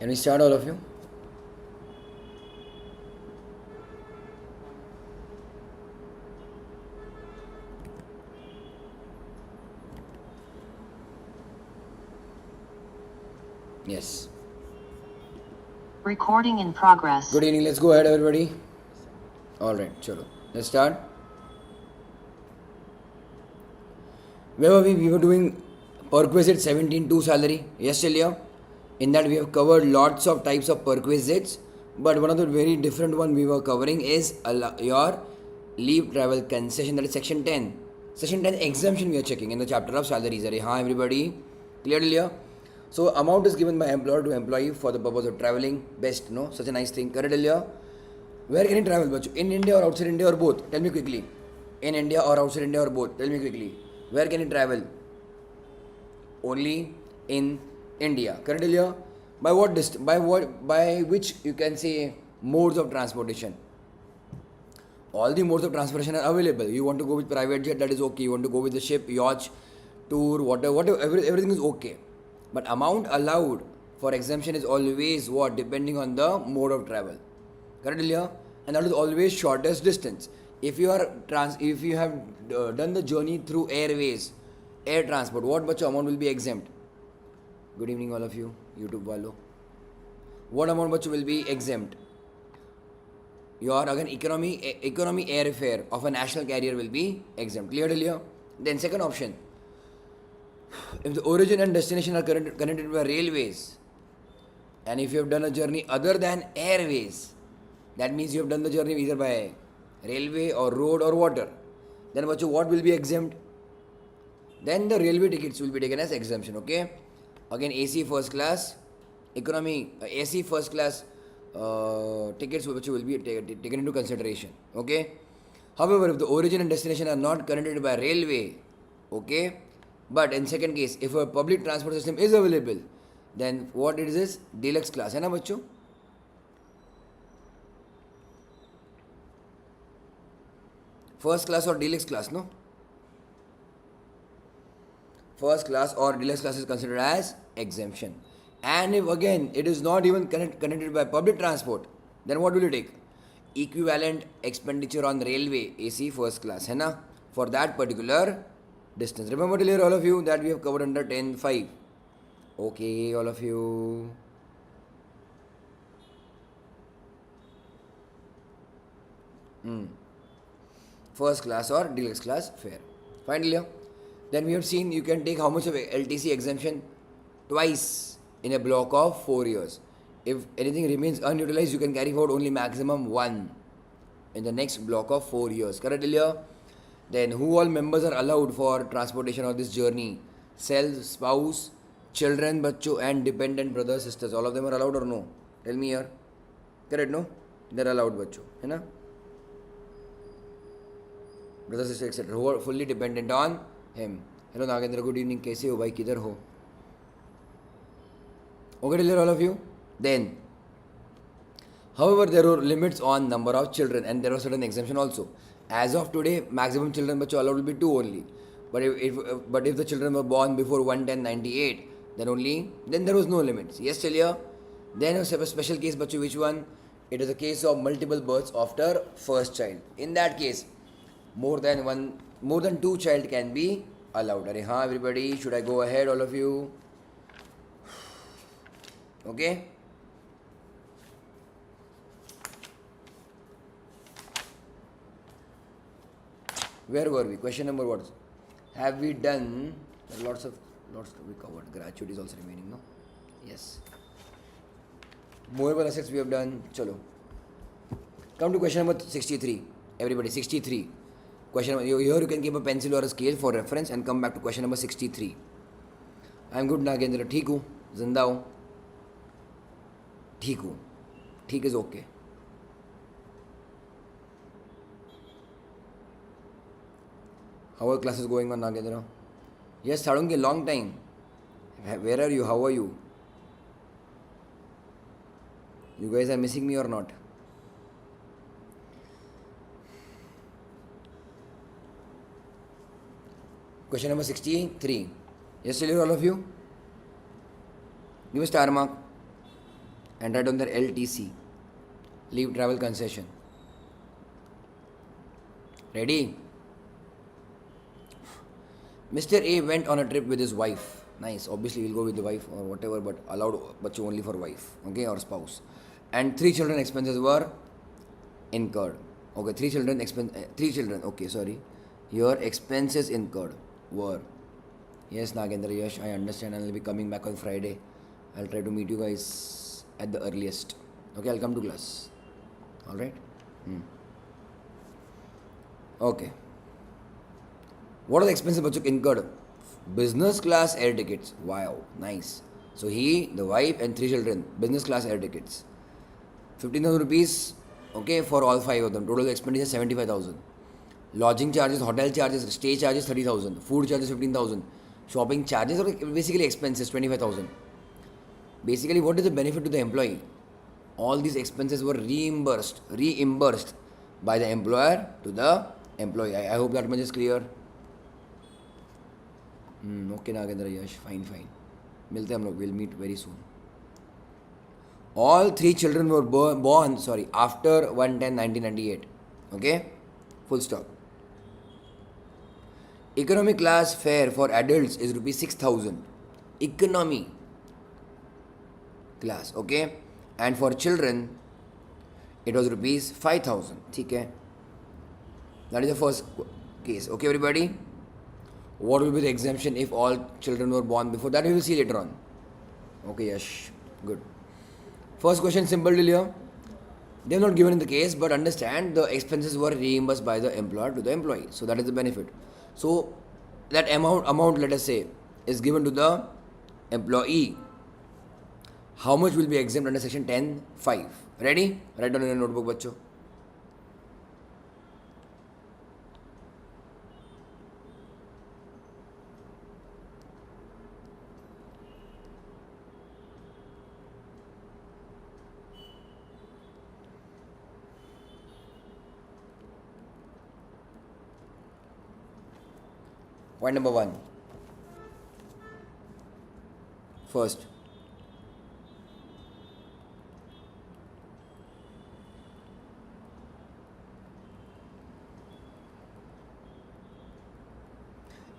Can we start, all of you? Yes. Recording in progress. Good evening. Let's go ahead, everybody. All right, chalo. Let's start. Where were we? We were doing perquisite 17.2 salary. Yes, Celia. In that we have covered lots of types of perquisites, but one of the very different one we were covering is your leave travel concession. That is section 10. Section 10 exemption we are checking in the chapter of salaries. Hi everybody. Clear? So amount is given by employer to employee for the purpose of traveling. Best, no? Such a nice thing. Correct, Elia? Where can you travel, bachu? In India or outside India or both? Tell me quickly. In India or outside India or both? Tell me quickly. Where can you travel? Only in India. Correct, Elia? By what by which you can say modes of transportation? All the modes of transportation are available. You want to go with private jet, that is okay. You want to go with the ship, yacht, tour, whatever, everything is okay. But amount allowed for exemption is always what? Depending on the mode of travel. Correct, Ilya? And that is always shortest distance. If you have done the journey through airways, air transport, what much amount will be exempt? Good evening, all of you, YouTube walo. What amount much will be exempt? Your again economy airfare of a national carrier will be exempt. Clear, Ilya? Then second option. If the origin and destination are connected by railways, and if you have done a journey other than airways, that means you have done the journey either by railway or road or water, then what will be exempt? Then the railway tickets will be taken as exemption, okay? Again, AC first class, economy, AC first class tickets which will be taken into consideration, okay? However, if the origin and destination are not connected by railway, okay, but in second case, if a public transport system is available, then what it is deluxe class, है ना बच्चों? First class or deluxe class, no? First class or deluxe class is considered as exemption. And if again it is not even connected by public transport, then what will you take? Equivalent expenditure on railway AC first class, है ना? For that particular distance. Remember earlier, all of you, that we have covered under 10.5. Okay, all of you. First class or deluxe class fare. Finally, then we have seen you can take how much of LTC exemption? Twice in a block of 4 years. If anything remains unutilized, you can carry forward only maximum one in the next block of 4 years. Correct, Ilya? Then who all members are allowed for transportation of this journey? Self, spouse, children, bachcho, and dependent brothers, sisters. All of them are allowed or no? Tell me here. Correct, no? They're allowed, bachcho. है ना? Brother, sister, etc. Who are fully dependent on him. Hello, Nagendra. Good evening. कैसे हो भाई? किधर हो? Okay, clear all of you? Then, however, there are limits on number of children, and there are certain exemption also. As of today, maximum children bachcho allowed will be 2 only. But if the children were born before 1/10/98, then there was no limits. Yes, Chalia. Then a special case bachcho, which one? It is a case of multiple births after first child. In that case, more than 2 child can be allowed. Are हाँ everybody, should I go ahead, all of you? Okay. Where were we? Question number what? Have we done lots we covered. Gratuity is also remaining, no? Yes. Movable assets we have done. Chalo. Come to question number 63. Everybody, 63. Question number, here you can keep a pencil or a scale for reference and come back to question number 63. I am good, Nagendra. ठीक हूँ, जिंदा हूँ. ठीक हूँ. ठीक is okay. How are classes going on, Nagendra? Yes, Sarungi, long time. Where are you? How are you? You guys are missing me or not? Question number 63. Yes, tell all of you. Give a star mark. and write on their LTC, leave travel concession. Ready? Mr. A went on a trip with his wife. Nice. Obviously, we'll go with the wife or whatever, but allowed but only for wife, okay, or spouse. And 3 children expenses were incurred. Okay, 3 children expense. 3 children. Okay, sorry. Your expenses incurred were. Yes, Nagendra, yes, I understand. I'll be coming back on Friday. I'll try to meet you guys at the earliest. Okay, I'll come to class. All right. Okay. What are the expenses bachcho incurred? Business class air tickets. Wow, nice. So he, the wife and 3 children, business class air tickets. 15,000 rupees, okay, for all 5 of them. Total expenditure 75,000. Lodging charges, hotel charges, stay charges 30,000. Food charges 15,000. Shopping charges, or basically expenses 25,000. Basically, what is the benefit to the employee? All these expenses were reimbursed by the employer to the employee. I hope that much is clear. Okay, Nagendra, Yash, fine. Milte hum log, we'll meet very soon. All 3 children were born after 1/10/1998. Okay, full stop. Economy class fare for adults is rupees 6,000. Economy class, okay, and for children it was rupees 5,000. Okay, that is the first case. Okay, everybody. What will be the exemption if all children were born before? That we will see later on. Okay, yes, good. First question, simple till here. They are not given in the case, but understand the expenses were reimbursed by the employer to the employee. So that is the benefit. So that amount, let us say, is given to the employee. How much will be exempt under section 10(5)? Ready? Write down in your notebook, bachcho. Point number 1. First,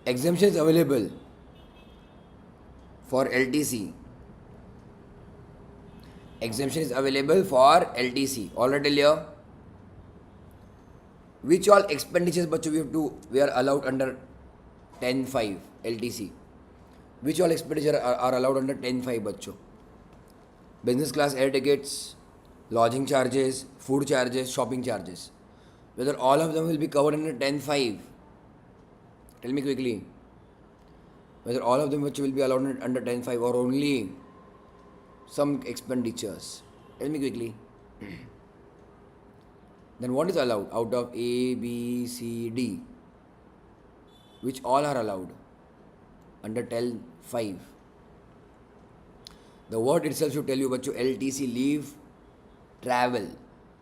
exemptions available for LTC. Exemption is available for LTC. Already tell you which all expenditures we are allowed under 10(5) LTC. Which all expenditure are allowed under 10(5) bachcho? Business class air tickets, lodging charges, food charges, shopping charges. Whether all of them will be covered under 10(5)? Tell me quickly. Whether all of them which will be allowed under 10(5) or only some expenditures? Tell me quickly. Then what is allowed out of A, B, C, D? Which all are allowed under 10(5)? The word itself should tell you, bachcho, LTC, leave travel.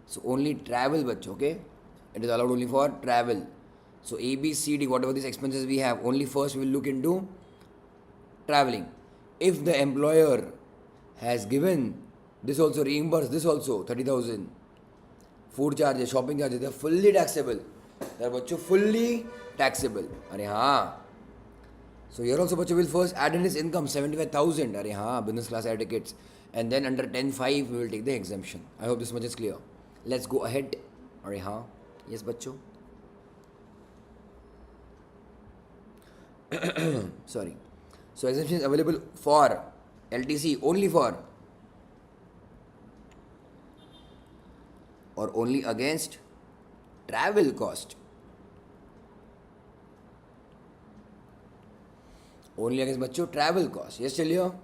So only travel, bachcho, okay? It is allowed only for travel. So A, B, C, D, whatever these expenses we have, only first we will look into traveling. If the employer has given this also, reimbursed this also, 30,000, food charges, shopping charges, they are fully taxable. They are bachcho fully taxable. Are haan. So here also bachcho will first add in his income 75,000. Are haan, business class air tickets. And then under 10(5) we will take the exemption. I hope this much is clear. Let's go ahead. Are haan. Yes bachcho. Sorry. So exemption is available for LTC only for or only against travel cost. Only against bachcho travel cost. Yes, chaliye.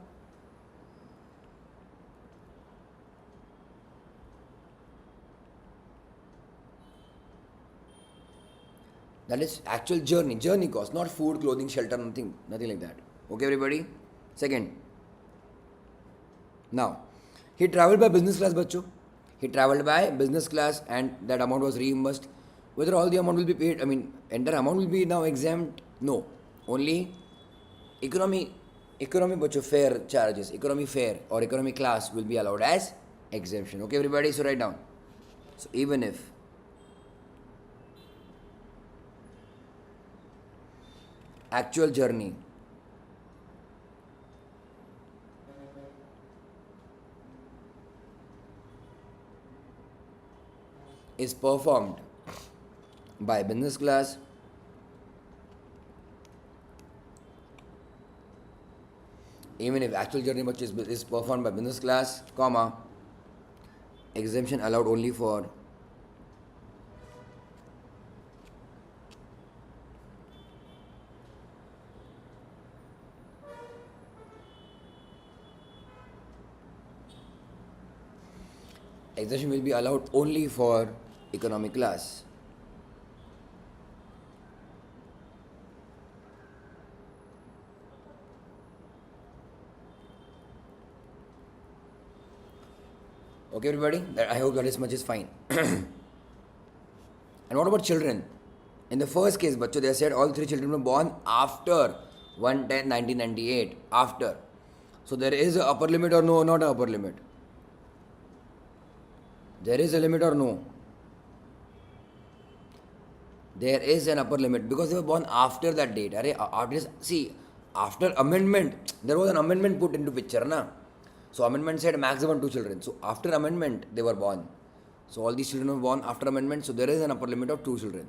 That is actual journey cost, not food, clothing, shelter, nothing like that. Okay, everybody? Second. Now, he travelled by business class, bachcho. He travelled by business class and that amount was reimbursed. Whether all the amount will be paid, entire amount will be now exempt? No. Only economy bachcho fare charges, economy fare or economy class will be allowed as exemption. Okay, everybody, so write down. So even if actual journey is performed by business class, even if actual journey purchase is performed by business class, comma, exemption allowed only for exemption will be allowed only for economic class. Okay, everybody, I hope that this much is fine. And what about children? In the first case, bachcho, they said all three children were born after 1/10/1998. After. So there is a upper limit or no, not a upper limit? There is a limit or no? There is an upper limit because they were born after that date. See, after amendment, there was an amendment put into picture, na? So amendment said maximum 2 children. So after amendment, they were born. So all these children were born after amendment. So there is an upper limit of 2 children.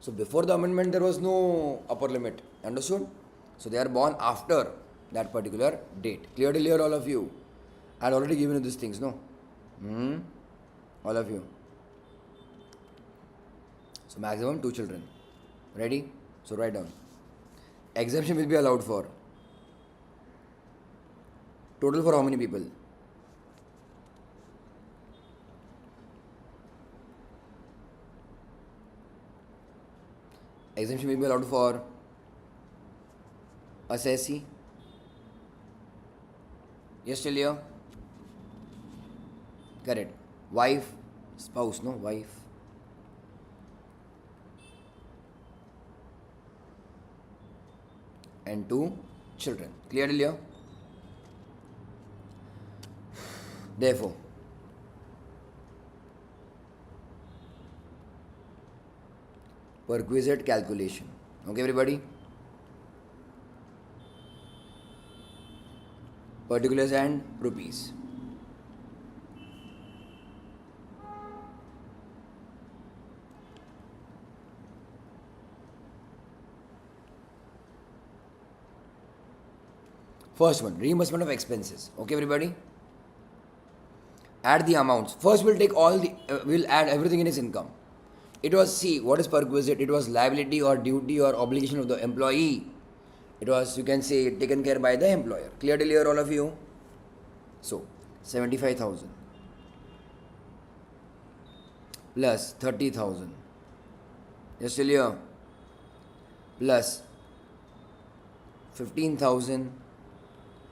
So before the amendment, there was no upper limit. Understood? So they are born after that particular date. Clear till here, all of you? I had already given you these things, no? All of you. So maximum 2 children. Ready? So write down. Exemption will be allowed for. Total for how many people? Exemption will be allowed for assessee. Yes, still here? Correct. Wife, spouse, no? Wife. And 2 children. Clear till here? Therefore, perquisite calculation. Okay, everybody? Particulars and rupees. First one, reimbursement of expenses. Okay, everybody? Add the amounts. First, we'll take we'll add everything in his income. It was, see, what is perquisite? It was liability or duty or obligation of the employee. It was, you can say, taken care by the employer. Clear till here, all of you? So, 75,000 plus 30,000. Yes, till here? Plus 15,000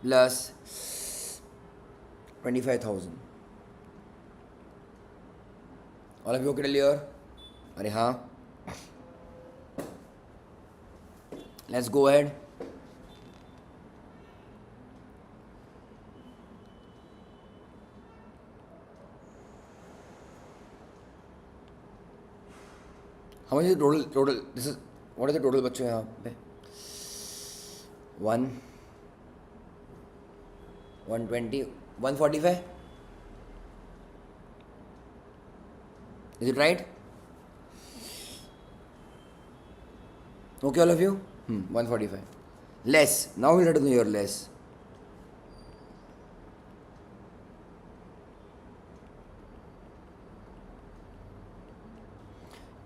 plus 25,000. All of you okay till here? Are हाँ? Let's go ahead. How much is the total? This is, what is the total बच्चों यहाँ पे? 120, 145? Is it right? Okay, all of you? 145. Less. Now we'll write to your less.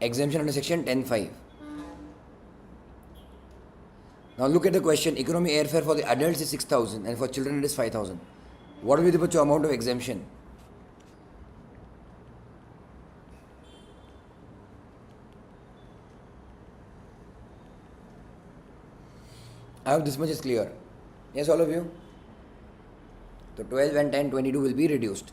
Exemption under section 10(5). Now look at the question. Economy airfare for the adults is 6,000 and for children it is 5,000. What will be the amount of exemption? I hope this much is clear. Yes, all of you? So 12 and 10, 22 will be reduced.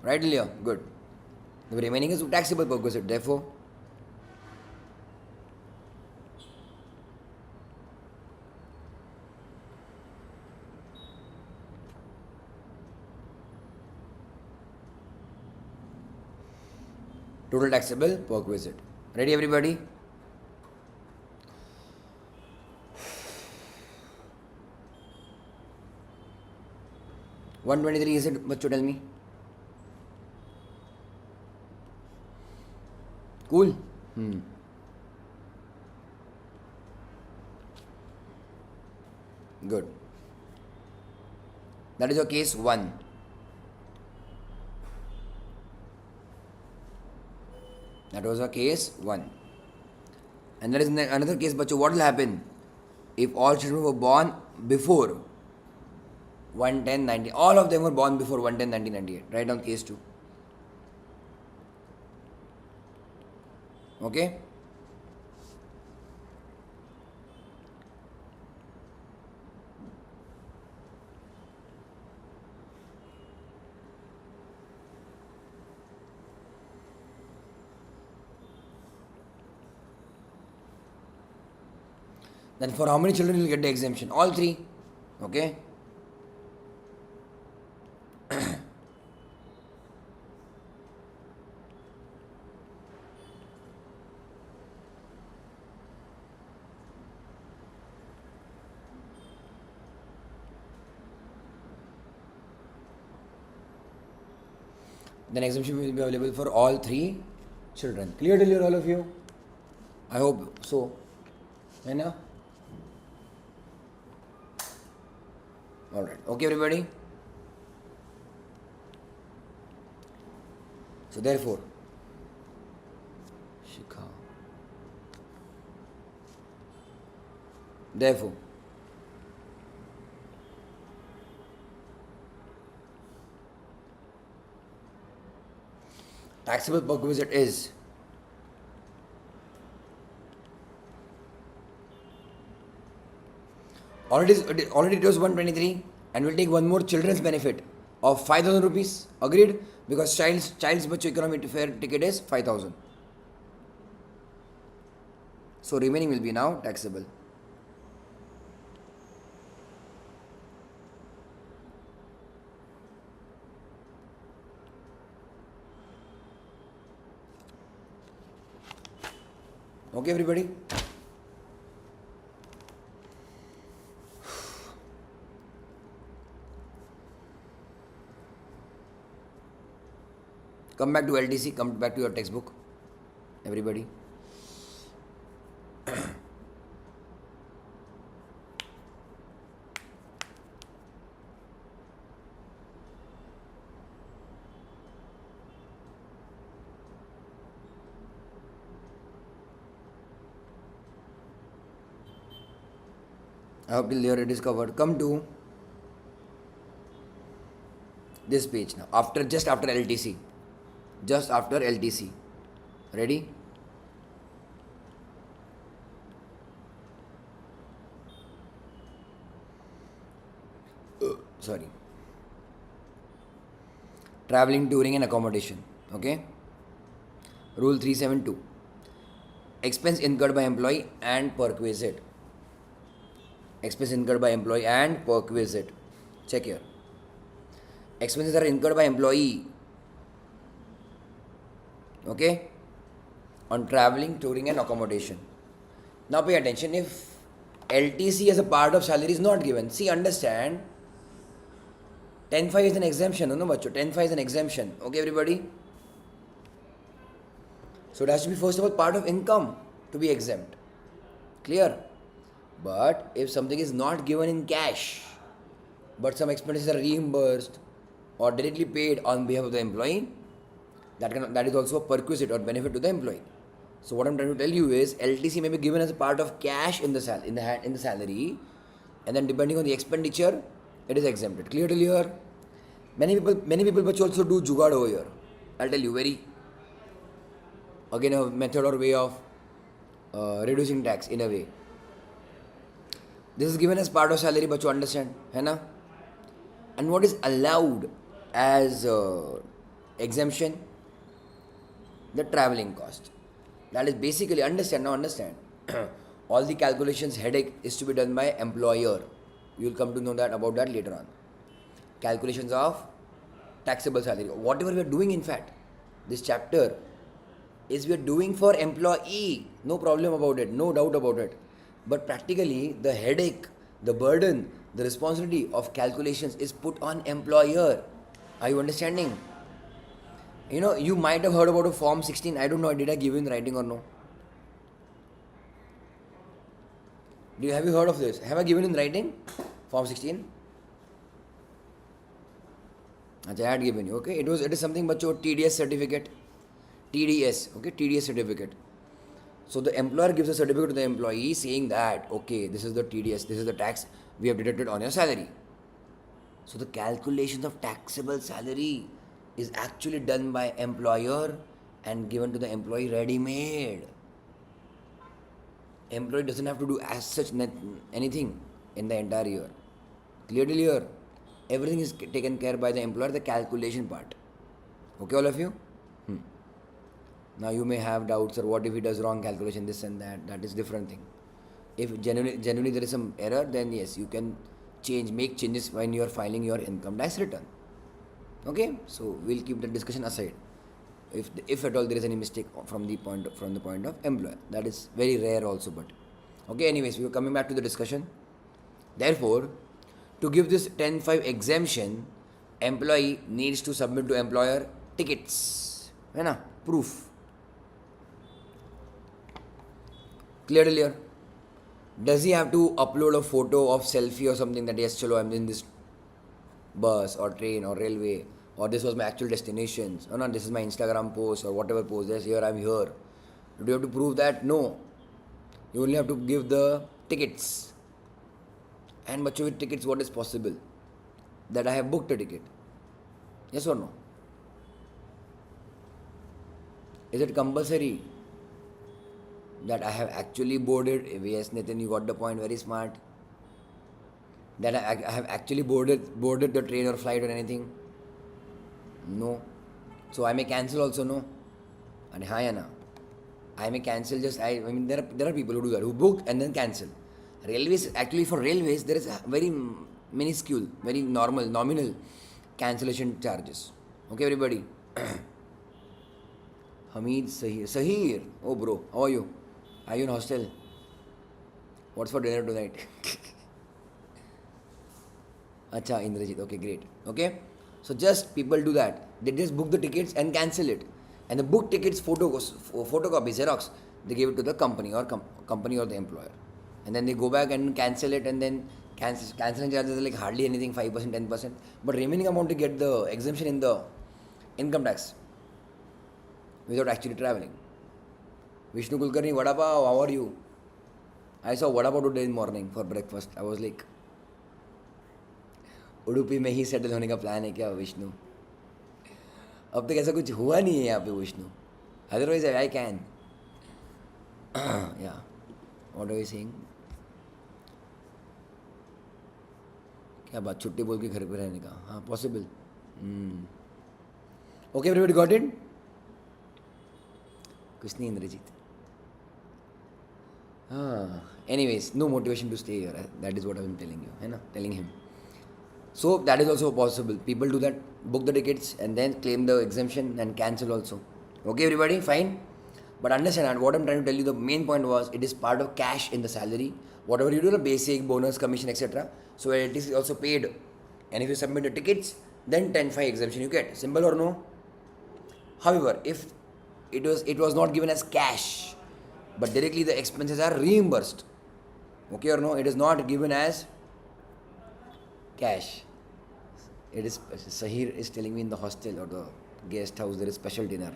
Right, Lilia? Good. The remaining is taxable perquisite. Therefore, total taxable perquisite. Ready everybody? $123 is it? Bachcho, tell me. Cool? Good. That is your case 1. That was our case 1. And there is another case, bachcho. What will happen if all children were born before 110/19? All of them were born before 110/1998. Write down case 2. Okay? Then for how many children will get the exemption? All 3. Okay? Then exemption will be available for all 3 children. Clear till all of you? I hope so. Right? Alright. Okay everybody? So therefore, Shikha. Therefore, taxable perquisite is already it was 123 and we'll take one more children's benefit of 5,000 rupees. Agreed? Because child's bachcho economy fare ticket is 5,000. So remaining will be now taxable. Okay everybody? Come back to LTC, come back to your textbook, everybody. I hope till here it is covered. Come to this page now, just after LTC. Just after LTC. Ready? Sorry. Traveling, touring and accommodation. Okay? Rule 372. Expense incurred by employee and perquisite. Expense incurred by employee and perquisite. Check here. Expenses are incurred by employee. Okay? On traveling, touring and accommodation. Now pay attention. If LTC as a part of salary is not given, see, understand, 10(5) is an exemption. No, bacho. 10(5) is an exemption. Okay, everybody? So it has to be first of all part of income to be exempt. Clear? But if something is not given in cash, but some expenses are reimbursed or directly paid on behalf of the employee, that is also a perquisite or benefit to the employee. So what I'm trying to tell you is LTC may be given as a part of cash in the salary, and then depending on the expenditure, it is exempted. Clear till here? Many people but also do jugaad over here. I'll tell you again a method or way of reducing tax in a way. This is given as part of salary, but you understand, hai na? And what is allowed as exemption? The traveling cost. That is basically, understand. All the calculations headache is to be done by employer. You will come to know about that later on. Calculations of taxable salary. Whatever we are doing, in fact, this chapter is we are doing for employee, no problem about it, no doubt about it. But practically, the headache, the burden, the responsibility of calculations is put on employer. Are you understanding? You know, you might have heard about a Form 16. I don't know, did I give you in writing or no? Have you heard of this? Have I given in writing? Form 16? I had given you, okay? It is something but your TDS certificate. TDS, okay? TDS certificate. So the employer gives a certificate to the employee saying that, okay, this is the TDS, this is the tax we have deducted on your salary. So the calculations of taxable salary is actually done by employer and given to the employee ready-made. Employee doesn't have to do as such anything in the entire year. Clearly here, everything is taken care by the employer, the calculation part. Okay, all of you? Now you may have doubts, or what if he does wrong calculation, this and that is different thing. If genuinely there is some error, then yes, you can make changes when you are filing your income tax return. Okay, so we'll keep the discussion aside. If at all there is any mistake from the point of employer, that is very rare also. But okay, anyways, we are coming back to the discussion. Therefore, to give this 10(5) exemption, employee needs to submit to employer tickets, है ना, proof. Clear? Does he have to upload a photo of selfie or something that yes, chalo, I'm in this bus or train or railway, or this was my actual destination, or not, this is my Instagram post or whatever post, yes, here I'm here. Do you have to prove that? No. You only have to give the tickets. And but with tickets, what is possible? That I have booked a ticket. Yes or no? Is it compulsory that I have actually boarded? Yes, Nitin, you got the point, very smart. That I have actually boarded the train or flight or anything? No. So I may cancel also, no? And I may cancel I mean, there are people who do that, who book and then cancel. Railways, actually for railways, there is a very minuscule, very nominal cancellation charges. Okay, everybody? Hamid Sahir. Oh, bro, how are you? Are you in hostel? What's for dinner tonight? Acha, Indrajit. Okay, great. Okay? So just people do that. They just book the tickets and cancel it. And the book tickets photocopy, Xerox, they give it to the company or the employer. And then they go back and cancel it, and then cancelling charges are like hardly anything, 5%, 10%. But remaining amount to get the exemption in the income tax without actually traveling. Vishnu Kulkarni, Vada Pav, how are you? I saw Vada Pav today in morning for breakfast. I was like, Udupi में ही settle होने का plan है क्या विष्णु? अब तक ऐसा कुछ हुआ नहीं है यहाँ पे विष्णु. Otherwise I can. या व्हाट आर यू सेइंग? क्या बात, छुट्टी बोल के घर पे रहने का? हाँ, possible. Okay, everybody got it? कुछ नहीं इंद्रजीत. हाँ, anyways, no motivation to stay here. That is what I am telling you, है ना, telling him. So that is also possible. People do that, book the tickets and then claim the exemption and cancel also. Okay, everybody, fine. But understand that what I'm trying to tell you, the main point was it is part of cash in the salary. Whatever you do, the basic, bonus, commission, etc. So it is also paid. And if you submit the tickets, then 10(5) exemption you get. Simple or no? However, if it was not given as cash, but directly the expenses are reimbursed. Okay or no? It is not given as cash. It is, Sahir is telling me in the hostel or the guest house there is special dinner.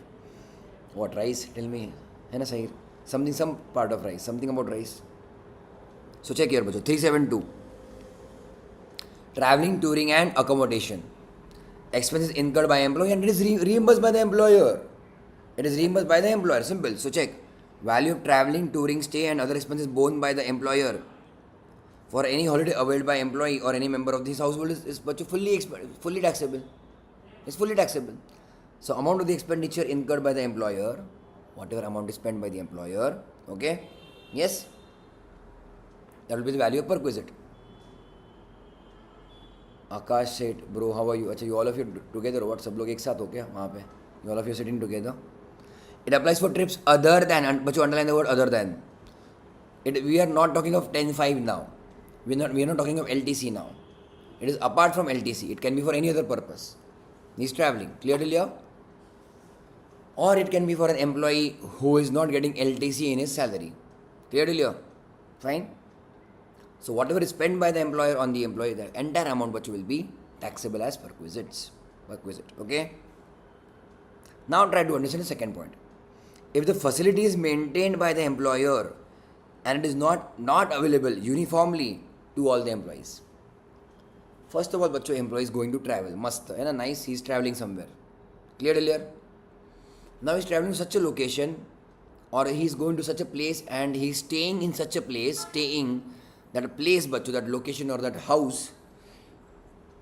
What, rice? Tell me. है ना Sahir? Some part of rice. Something about rice. So check here, बच्चों. 372. Traveling, touring and accommodation. Expenses incurred by employee and it is reimbursed by the employer. It is reimbursed by the employer. Simple. So check. Value of traveling, touring, stay and other expenses borne by the employer for any holiday availed by employee or any member of this household is fully taxable. It's fully taxable. So amount of the expenditure incurred by the employer, whatever amount is spent by the employer, okay? Yes? That will be the value of perquisite. Akash said, bro, how are you? अच्छा, you all of you together, what? सब लोग एक साथ हो क्या वहाँ पे? You all of you sitting together. It applies for trips other than, but you underline the word other than. We are not talking of 10-5 now. We are not talking of LTC now. It is apart from LTC. It can be for any other purpose. He's traveling. Clear till here? Or it can be for an employee who is not getting LTC in his salary. Clear till here? Fine? So whatever is spent by the employer on the employee, the entire amount which will be taxable as perquisites. Perquisite. Okay? Now try to understand the second point. If the facility is maintained by the employer and it is not available uniformly to all the employees. First of all, बच्चों, employee is going to travel. Must, है ना? Nice, he is traveling somewhere. Clear till here? Now he is traveling to such a location, or he is going to such a place and he is staying in such a place, that place, बच्चों, that location or that house,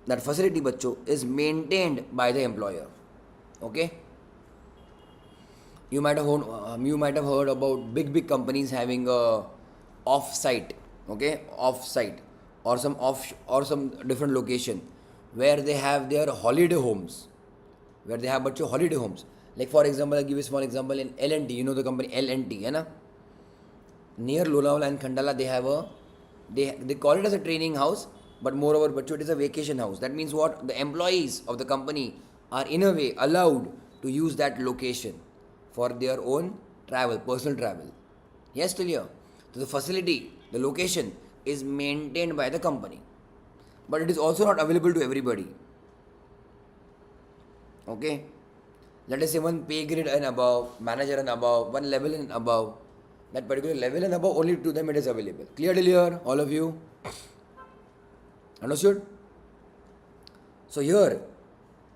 that facility, बच्चों, is maintained by the employer. Okay? You might have heard about big companies having a off-site, okay, off-site, or some different location where they have their holiday homes, holiday homes. Like for example, I'll give you a small example in L&T. You know the company L&T, है ना? Near Lonavala and Khandala, they call it as a training house, but moreover, but it is a vacation house. That means what? The employees of the company are in a way allowed to use that location for their own travel, personal travel. Yes, till here. So the facility, the location is maintained by the company, but it is also not available to everybody. Okay? Let us say one pay grade and above, manager and above, one level and above. That particular level and above, only to them it is available. Clear till here, all of you? Understood? So here,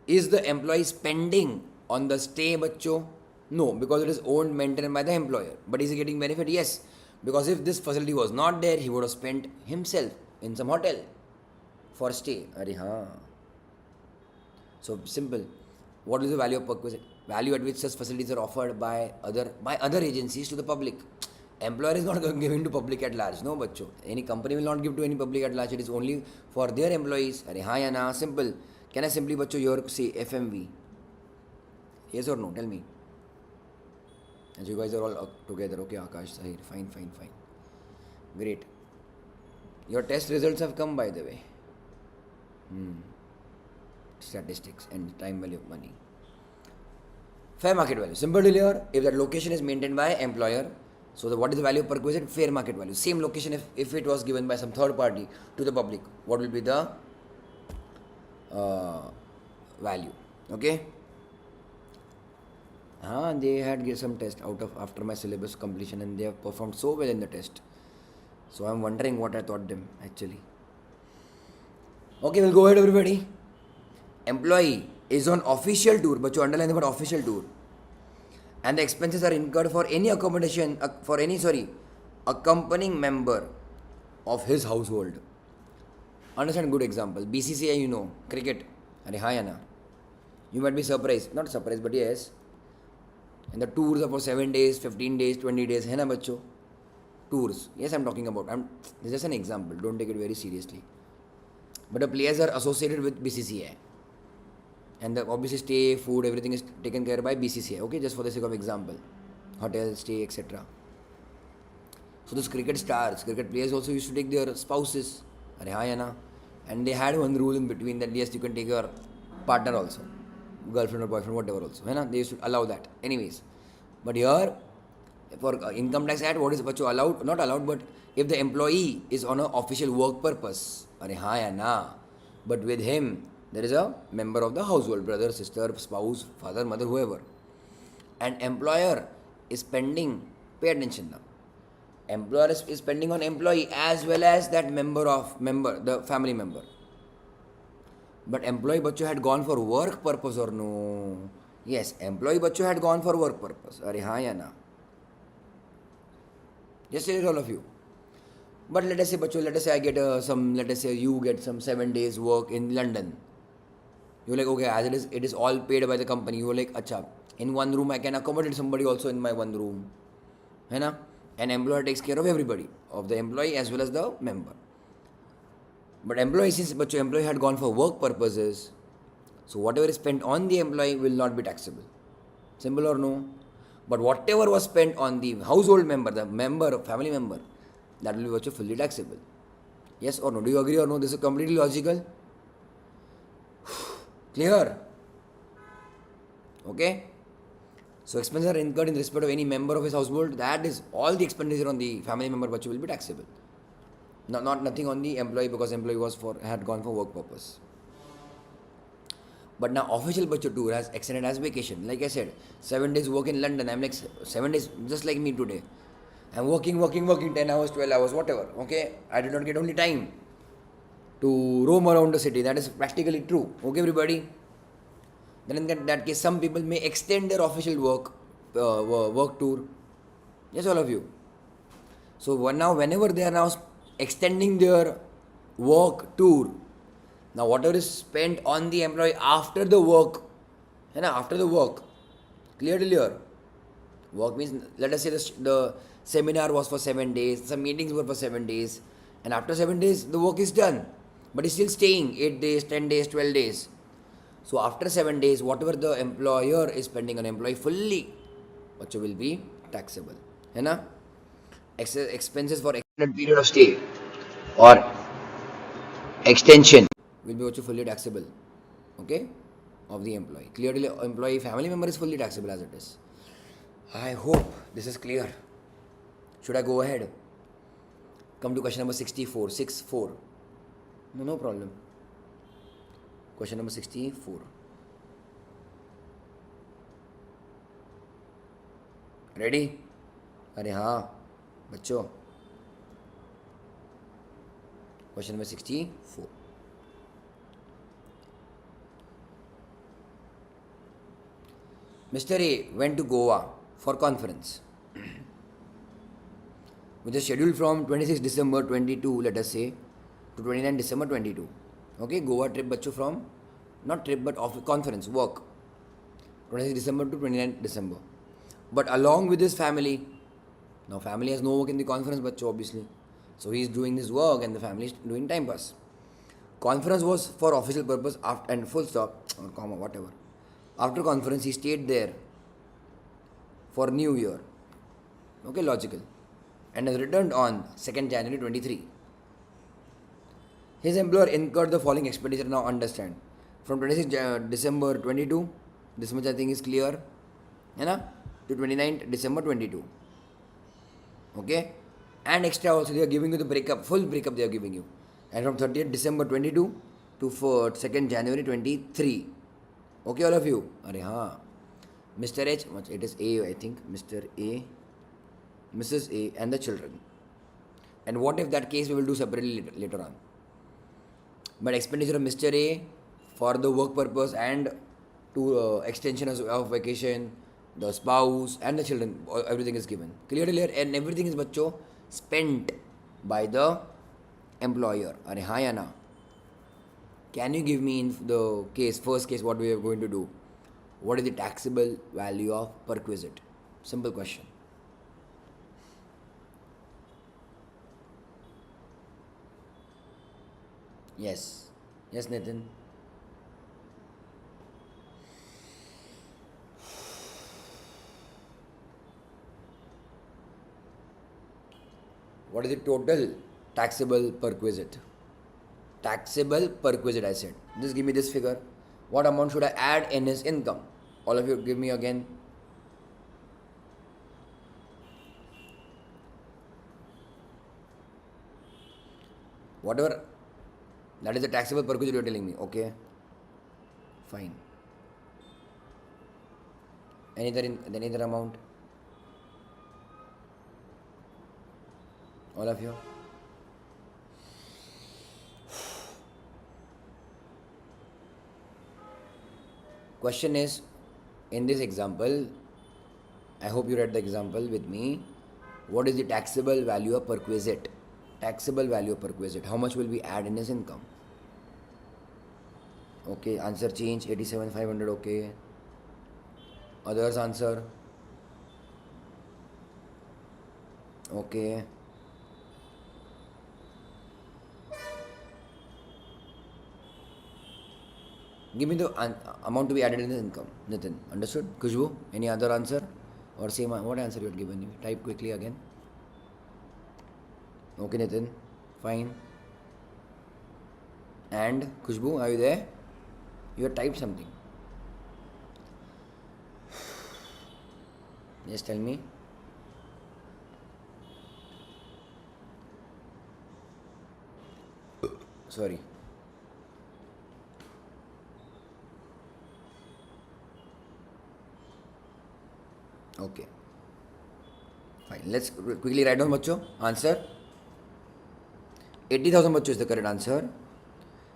is the employee spending on the stay, bachcho? No, because it is owned, maintained by the employer. But is he getting benefit? Yes. Because if this facility was not there, he would have spent himself in some hotel for stay. So simple. What is the value of perquisite? Value at which such facilities are offered by other agencies to the public. Employer is not giving to public at large. No, bachcho. Any company will not give to any public at large. It is only for their employees. Simple. Can I simply, bachcho, here say FMV? Yes or no? Tell me. As you guys are all together. Okay, Akash, Sahir. Fine. Great. Your test results have come, by the way. Statistics and time value of money. Fair market value. Simple till here. If that location is maintained by employer, so what is the value of perquisite? Fair market value. Same location if it was given by some third party to the public, what will be the value? Okay? They had some test after my syllabus completion and they have performed so well in the test. So I'm wondering what I taught them actually. Okay, we'll go ahead, everybody. Employee is on official tour, but you underline the word official tour, and the expenses are incurred for any accommodation accompanying member of his household. Understand? Good example. BCCI, you know, cricket. You might be surprised, not surprised, but yes. And the tours are for 7 days, 15 days, 20 days. Hai na, bachcho? Tours. Yes, I'm talking about. This is just an example. Don't take it very seriously. But the players are associated with BCCI. And obviously stay, food, everything is taken care by BCCI. Okay, just for the sake of example. Hotel, stay, etc. So those cricket stars, cricket players also used to take their spouses. And they had one rule in between that yes, you can take your partner also. Girlfriend or boyfriend, whatever also. They used to allow that. Anyways. But here, for Income Tax Act, what is allowed? Not allowed, but if the employee is on an official work purpose. But with him, there is a member of the household, brother, sister, spouse, father, mother, whoever. And employer is spending, pay attention now. Employer is spending on employee as well as that the family member. But employee bachcho had gone for work purpose or no? Yes, employee bachcho had gone for work purpose. Just tell it all of you. But let us say I get you get some 7 days work in London. You're like, okay, as it is all paid by the company. You're like, acha, in one room I can accommodate somebody also in my one room. An employer takes care of everybody, of the employee as well as the member. But since employee had gone for work purposes, so whatever is spent on the employee will not be taxable. Simple or no? But whatever was spent on the household member, the member, family member, that will be also fully taxable. Yes or no? Do you agree or no? This is completely logical. Clear? Okay? So expenses are incurred in respect of any member of his household. That is all the expenditure on the family member which will be taxable. Not nothing on the employee, because employee had gone for work purpose. But now official budget tour has extended as vacation. Like I said, 7 days work in London. I'm like 7 days, just like me today. I'm working, 10 hours, 12 hours, whatever. Okay, I did not get only time to roam around the city. That is practically true. Okay, everybody. Then in that case, some people may extend their official work tour. Yes, all of you. So now, whenever they are now extending their work tour, now whatever is spent on the employee after the work, after the work, clear. Work means, let us say the seminar was for 7 days, some meetings were for 7 days, and after 7 days the work is done, but he's still staying 8 days, 10 days, 12 days. So after 7 days, whatever the employer is spending on employee fully, which will be taxable. Expenses for extended period of stay or extension will be also fully taxable. Okay, of the employee. Clearly, employee family member is fully taxable as it is. I hope this is clear. Should I go ahead? Come to question number 64. 64. No problem. Question number 64. Ready? अरे हाँ बच्चों. Question number 64. Mr. A went to Goa for conference, which is scheduled from 26 December 22, let us say, to 29 December 22. Okay, Goa trip bachcho, from, not trip but of conference, work, 26 December to 29 December. But along with his family, now family has no work in the conference bachcho, obviously. So he is doing his work and the family is doing time pass. Conference was for official purpose and full stop or comma, whatever. After conference, he stayed there for New Year. Okay, logical. And has returned on 2nd January 23. His employer incurred the following expenditure. Now understand. From 26 December 22, this much I think is clear, to 29th December 22. Okay? And extra also they are giving you the breakup, full breakup they are giving you. And from 30th December 22 to 2nd January 23. Okay, all of you? Arey haan. Mr. H, it is A, I think. Mr. A, Mrs. A, and the children. And what if that case we will do separately later on. But expenditure of Mr. A for the work purpose and to extension of vacation, the spouse and the children, everything is given. Clear, and everything is bachcho spent by the employer. Arey haan ya na? Can you give me in the first case, what we are going to do? What is the taxable value of perquisite? Simple question. Yes. Yes, Nitin. What is the total taxable perquisite? Taxable perquisite, I said. Just give me this figure. What amount should I add in his income? All of you give me again. Whatever. That is the taxable perquisite you are telling me. Okay. Fine. Any other amount? All of you? Question is, in this example, I hope you read the example with me. What is the taxable value of perquisite? Taxable value of perquisite. How much will we add in his income? Okay, answer change 87,500. Okay. Others answer. Okay. Give me the amount to be added in the income. Nitin, understood? Kushbu, any other answer? or same, what answer you had given you? Type quickly again. Okay, Nitin, fine. And Khushbu, are you there? You have typed something. Just tell me. Sorry. Okay. Fine. Let's quickly write down, bachcho. Answer. 80,000 bachcho is the correct answer.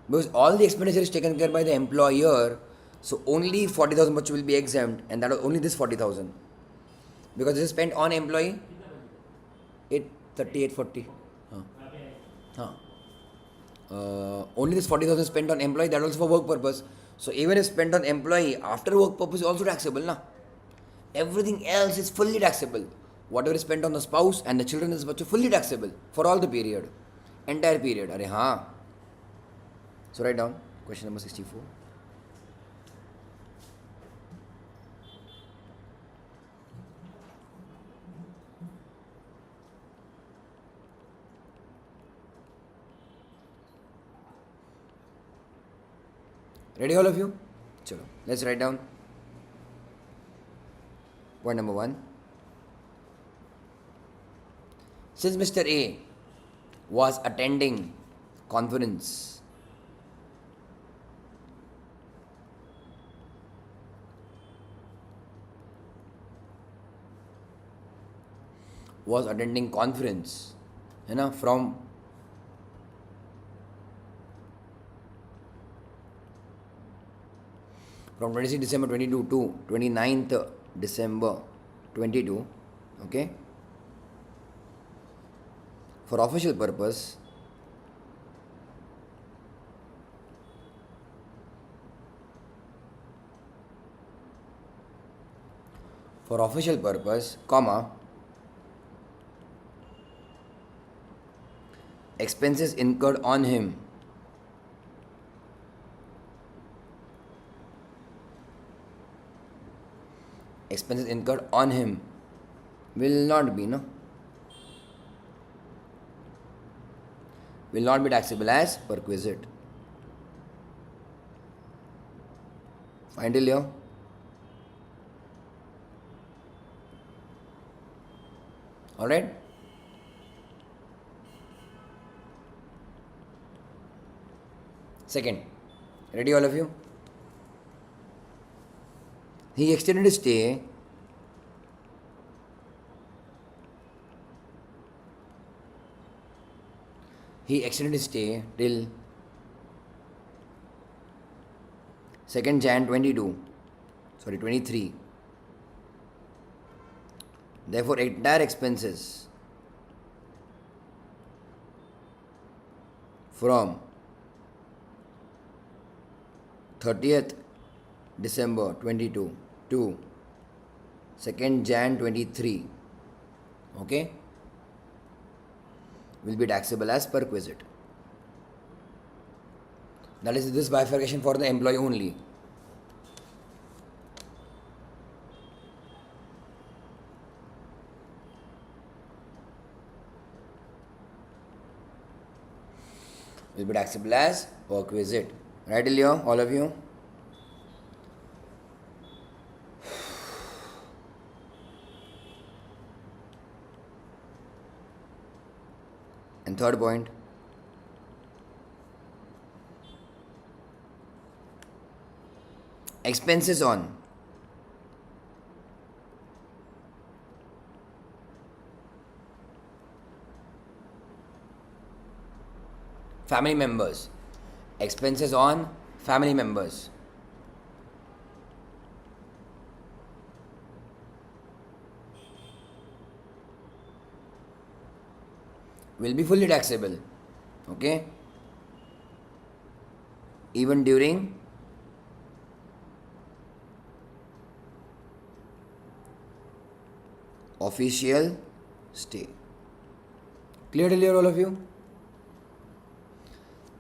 Because all the expenditure is taken care by the employer, so only 40,000 bachcho will be exempt, and that was only this 40,000. Because this is spent on employee. 830, 840. Only this 40,000 spent on employee, that also for work purpose. So even if spent on employee after work purpose is also taxable, na? Everything else is fully taxable. Whatever is spent on the spouse and the children is fully taxable for all the period, entire period. Arey haan. So write down question number 64. Ready all of you? Chalo, let's write down. Point number 1. Since Mr. A was attending conference, you know, from 26 December 22 to 29th December 22, okay, for official purpose, comma, expenses incurred on him will not be taxable as perquisite. Fine till here? Alright? Second, ready all of you? He extended his stay till 2nd Jan 23. Therefore, entire expenses from 30th December 22 to 2nd Jan 23, okay, will be taxable as perquisite. That is this bifurcation for the employee only. Will be taxable as perquisite. Right, Ilya, all of you? And third point, expenses on family members. Expenses on family members. Will be fully taxable, okay, even during official stay. Clear till here, all of you?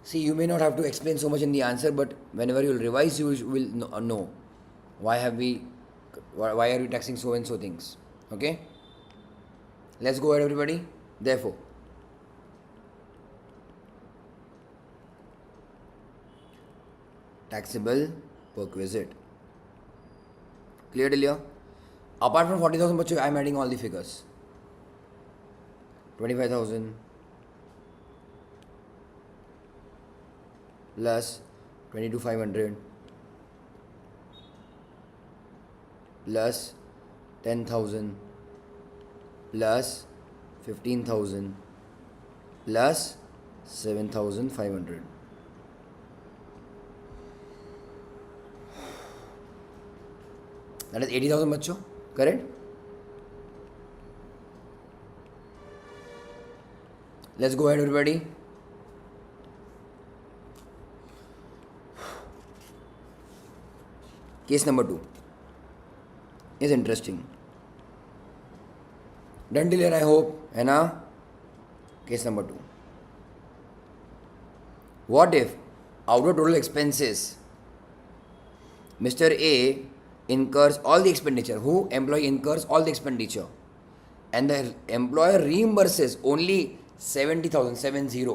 See, you may not have to explain so much in the answer, but whenever you will revise, you will know why are we taxing so and so things. Okay, let's go ahead everybody. Therefore, taxable perquisite. Clear till here? Apart from 40,000 बच्चों, I am adding all the figures. 25,000 plus 22,500 plus 10,000 plus 15,000 plus 7,500. That is 80,000 बच्चों, correct? Let's go ahead everybody. Case number 2 is interesting. Done till here I hope, है ना? Case number 2. What if out of total expenses, Mr. A incurs all the expenditure, who employee incurs all the expenditure, and the employer reimburses only 70,000, 70.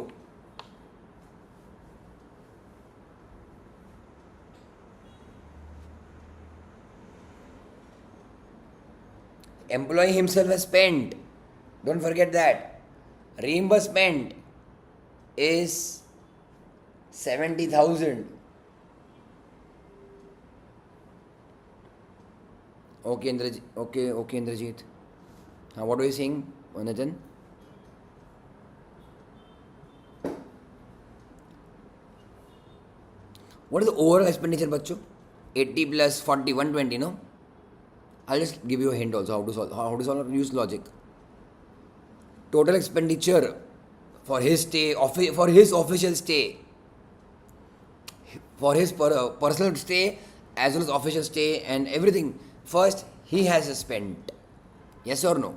Employee himself has spent, don't forget that. Reimbursement is 70,000. Okay, Indrajit. Okay, Indrajit. Now, what are you saying, Nathan? What is the overall expenditure, bachcho? 80 plus 40, 120, no? I'll just give you a hint also how to solve, use logic. Total expenditure for his stay, for his official stay, for his personal stay as well as official stay and everything. First, he has spent. Yes or no?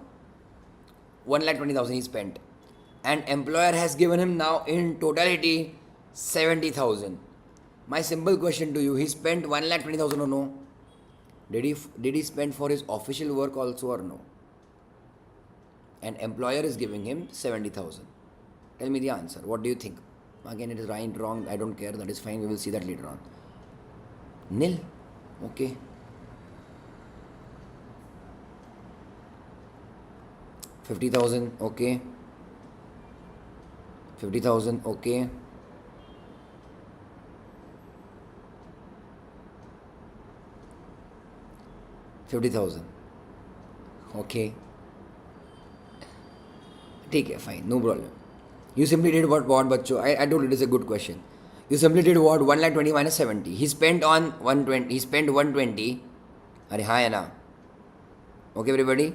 1,20,000 he spent. And employer has given him now in totality 70,000. My simple question to you, he spent 1,20,000 or no? Did he spend for his official work also or no? And employer is giving him 70,000. Tell me the answer. What do you think? Again, it is right, wrong, I don't care. That is fine. We will see that later on. Nil. Okay. 50,000. Okay. 50,000. Okay. 50,000. Okay. Take it, fine, no problem. You simply did what bachcho? I told it is a good question. You simply did what? 1,20,000 minus 70. He spent on 120. He spent 120. Are hai na? Okay, everybody.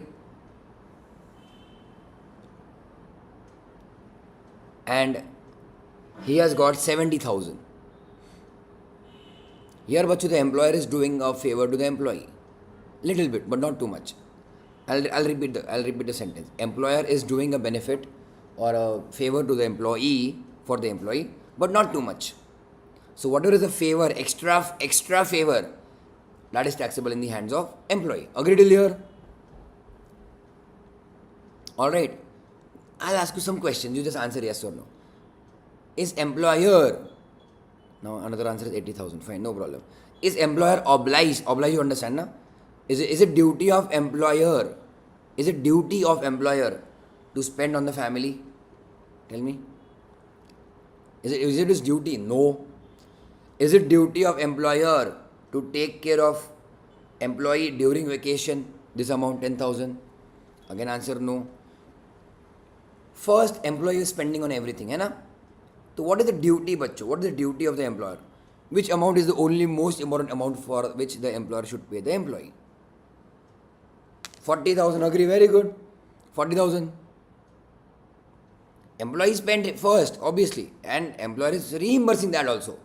And he has got 70,000. Here, bachcho, the employer is doing a favor to the employee. Little bit, but not too much. I'll repeat the sentence. Employer is doing a benefit or a favor to the employee for the employee, but not too much. So whatever is a favor, extra favor, that is taxable in the hands of employee. Agree till here? Alright. I'll ask you some questions. You just answer yes or no. Is employer, now another answer is 80,000. Fine, no problem. Is employer obliged? Obliged, you understand, na? Is it duty of employer? Is it duty of employer to spend on the family? Tell me. Is it his duty? No. Is it duty of employer to take care of employee during vacation? This amount 10,000. Again answer no. First, employee is spending on everything, hai na? So what is the duty, bachcho? What is the duty of the employer? Which amount is the only most important amount for which the employer should pay the employee? 40,000, agree, very good. 40,000. Employee spent it first, obviously, and employer is reimbursing that also.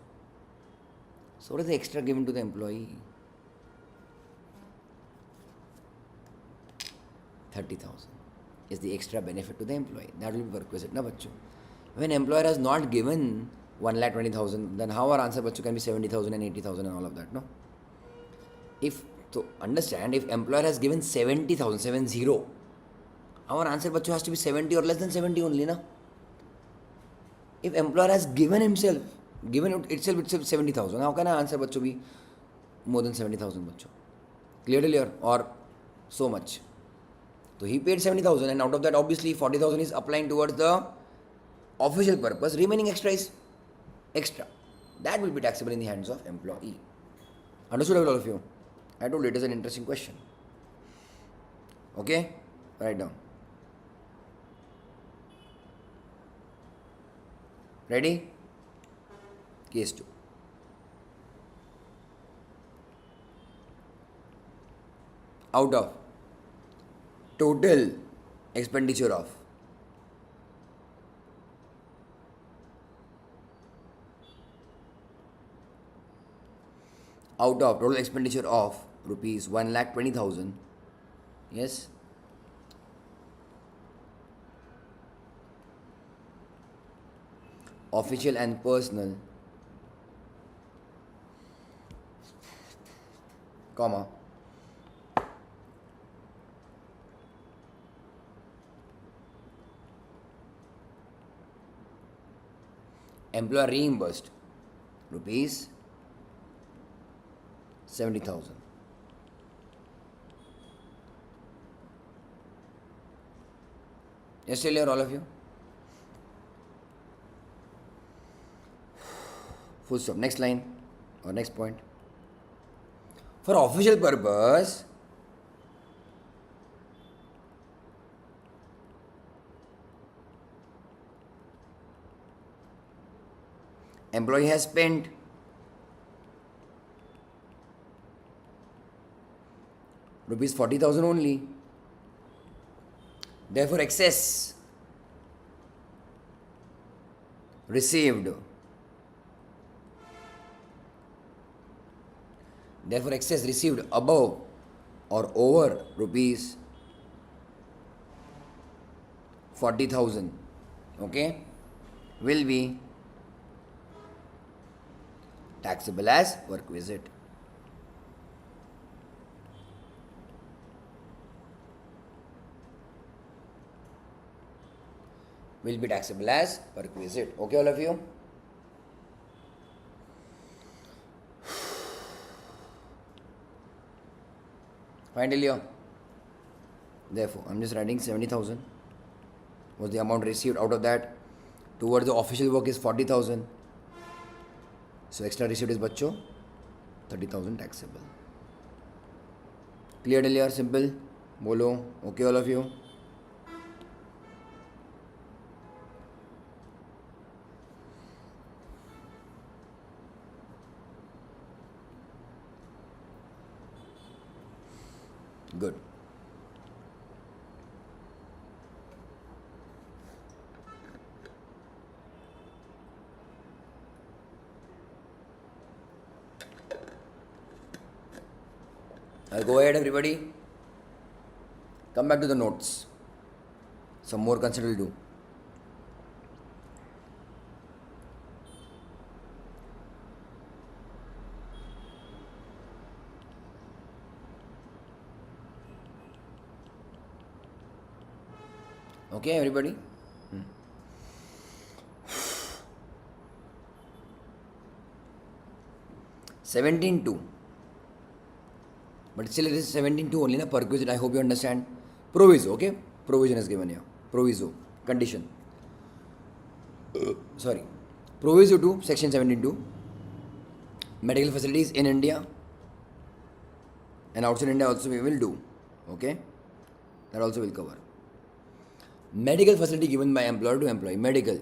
So what is the extra given to the employee? 30,000 is the extra benefit to the employee. That will be perquisite, na bachcho? When employer has not given 1,20,000, then how our answer bachcho can be 70,000 and 80,000 and all of that, no? If So understand, if employer has given 70,000, 70, our answer bachcho has to be 70 or less than 70 only, na? If employer has given itself 70,000, how can our answer bachcho be more than 70,000 bachcho? Clear or so much? So he paid 70,000 and out of that obviously 40,000 is applying towards the official purpose, remaining extra is extra. That will be taxable in the hands of employee. Understood all of you? I told you it is an interesting question. Okay? Write down. Ready? Case 2. Out of total expenditure of rupees 1,20,000, yes, official and personal, comma, employer reimbursed rupees 70,000. Yes, still here, all of you? Full stop. Next line or next point. For official purpose, employee has spent rupees 40,000 only. Therefore, excess received. Therefore, excess received above or over rupees 40,000, okay, will be taxable as work visit. Will be taxable as work visit. Okay, all of you? Finally, therefore, I'm just writing 70,000 was the amount received. Out of that, towards the official work is 40,000. So extra received is bachcho 30,000 taxable. Clear, clear, simple. Bolo. Okay, all of you? Good. I'll go ahead, everybody. Come back to the notes. Some more consider will do. Okay, everybody? 17.2. But still it is 17.2 only, na, perquisite. I hope you understand. Proviso, okay? Provision is given here. Proviso. Condition. Sorry. Proviso to section 17.2. Medical facilities in India and outside India also we will do. Okay? That also will cover. Medical facility given by employer to employee. Medical.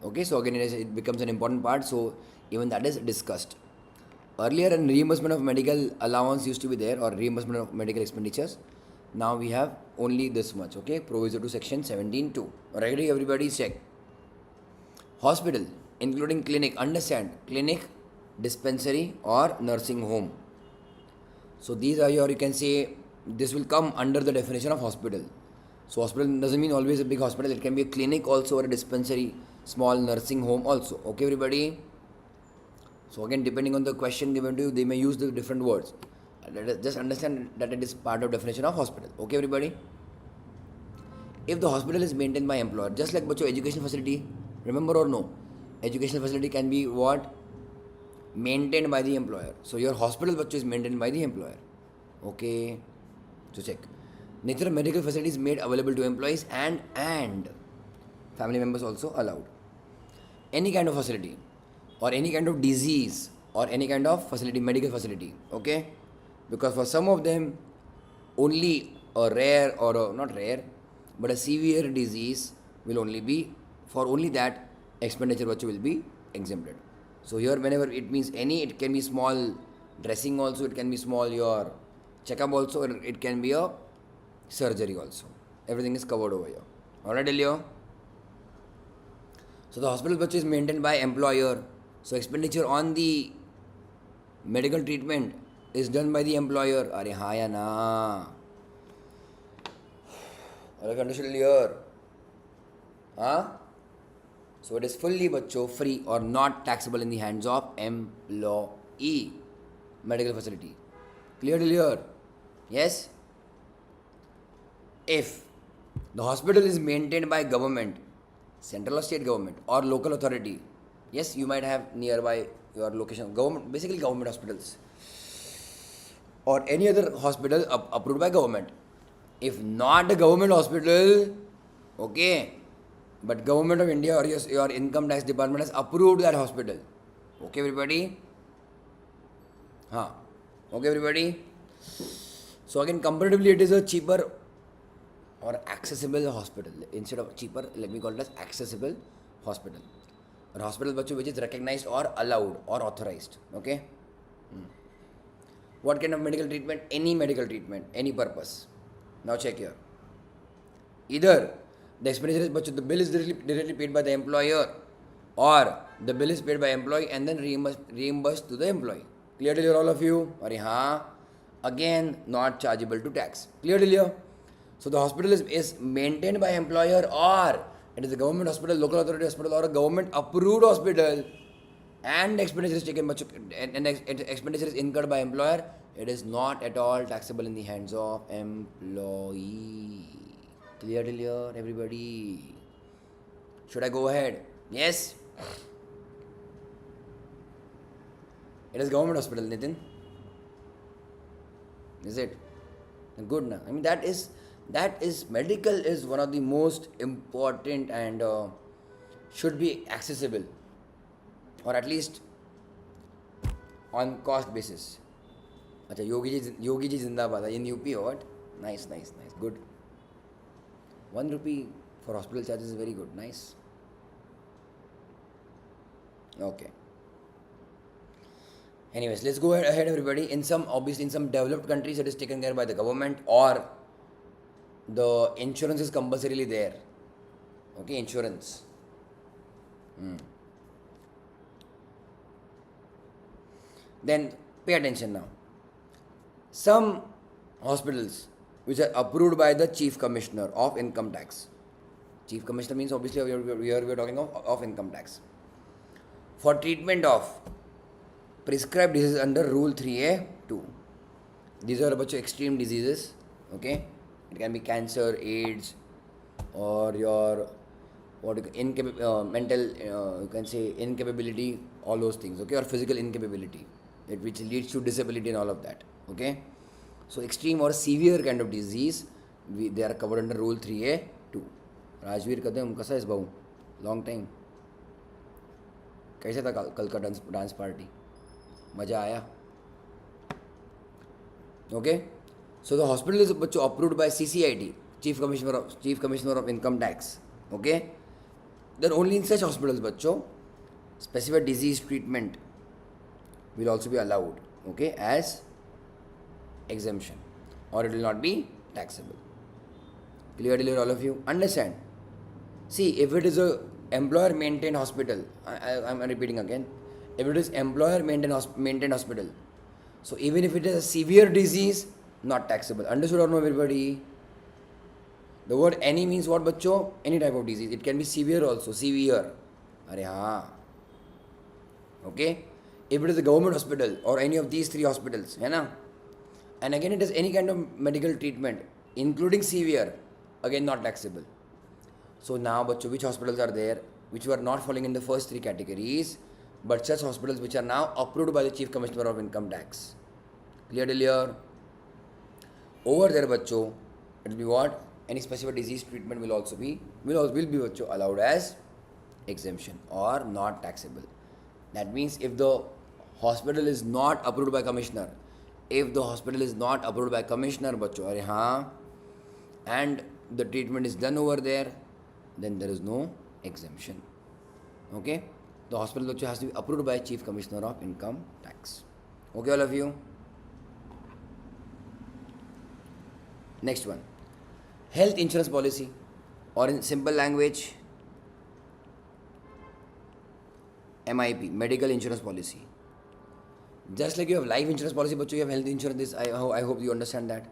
Okay, so again it becomes an important part, so even that is discussed. Earlier, a reimbursement of medical allowance used to be there, or reimbursement of medical expenditures. Now we have only this much, okay? Proviso to section 17.2. Ready, everybody? Check. Hospital, including clinic. Understand? Clinic, dispensary or nursing home. So these are your, you can say, this will come under the definition of hospital. So hospital doesn't mean always a big hospital. It can be a clinic also, or a dispensary, small nursing home also. Okay, everybody? So again, depending on the question given to you, they may use the different words. Just understand that it is part of definition of hospital. Okay, everybody? If the hospital is maintained by employer, just like बच्चों education facility, remember or no? Educational facility can be what? Maintained by the employer. So your hospital बच्चों is maintained by the employer. Okay, so check. Nature of medical facilities made available to employees and family members also allowed. Any kind of facility or any kind of disease or any kind of facility, medical facility. Okay, because for some of them only a rare or a, not rare but a severe disease will only be for only that expenditure which will be exempted. So here whenever it means any, it can be small dressing also, it can be small your checkup also, it can be a surgery also. Everything is covered over here. Alright, Elio? So the hospital budget is maintained by employer. So expenditure on the medical treatment is done by the employer. Are हाँ या ना? Are you conditional here? Huh? So it is fully बच्चों free or not taxable in the hands of employee. Medical facility. Clear till here? Yes? If the hospital is maintained by government, central or state government or local authority, yes, you might have nearby your location, government, basically government hospitals or any other hospital approved by government. If not a government hospital, okay, but government of India or your income tax department has approved that hospital. Okay, everybody? Huh. Okay, everybody? So again, comparatively, it is a cheaper or accessible hospital. Instead of cheaper, let me call it as accessible hospital. Or hospital which is recognized or allowed or authorized. Okay? What kind of medical treatment? Any medical treatment, any purpose. Now check here. Either the expenditure is the bill is directly paid by the employer, or the bill is paid by employee and then reimbursed to the employee. Clear till here, all of you? Haan. Again, not chargeable to tax. Clear till here? So the hospital is maintained by employer, or it is a government hospital, local authority hospital, or a government approved hospital, and expenditure is taken and expenditure is incurred by employer. It is not at all taxable in the hands of employee. Clear till here, everybody? Should I go ahead? Yes. It is government hospital, Nitin. Is it? Good na? I mean that is medical is one of the most important and should be accessible, or at least on cost basis. Acha, Yogi ji Zindabad in UP or what? Nice, good. 1 rupee for hospital charges is very good. Nice. Okay. Anyways, let's go ahead, everybody. In some developed countries, it is taken care by the government, or the insurance is compulsorily there. Okay, insurance. Then pay attention now. Some hospitals which are approved by the Chief Commissioner of Income Tax. Chief Commissioner means obviously we are talking of income tax. For treatment of prescribed diseases under Rule 3A2. These are about extreme diseases. Okay, it can be cancer, AIDS, or your mental you can say incapability, all those things. Okay, or physical incapability, which leads to disability and all of that. Okay, so extreme or severe kind of disease, they are covered under Rule 3A2. Rajveer Kadam, कैसा है भाऊ? Long time. कैसा था कल का dance party? मजा आया? Okay. So the hospital is approved by CCIT, Chief Commissioner of Income Tax. Okay. Then only in such hospitals, specific disease treatment will also be allowed. Okay, as exemption, or it will not be taxable. Clear, all of you? Understand? See, if it is a employer maintained hospital, I'm repeating again. If it is employer maintained hospital, so even if it is a severe disease, not taxable. Understood or no, everybody? The word any means what, bachcho? Any type of disease. It can be severe also. Severe. Arey haan. Okay? If it is a government hospital or any of these three hospitals, hai na? And again, it is any kind of medical treatment, including severe, again not taxable. So now, bachcho, which hospitals are there which were not falling in the first three categories, but such hospitals which are now approved by the Chief Commissioner of Income Tax. Clear till here? Over there, bachcho, it will be what? Any specific disease treatment will also be bachcho allowed as exemption or not taxable. That means if the hospital is not approved by commissioner, bachcho, अरे हाँ, and the treatment is done over there, then there is no exemption. Okay? The hospital bachcho has to be approved by Chief Commissioner of Income Tax. Okay, all of you? Next one. Health insurance policy, or in simple language, MIP, medical insurance policy. Just like you have life insurance policy, but you have health insurance. This I hope you understand that.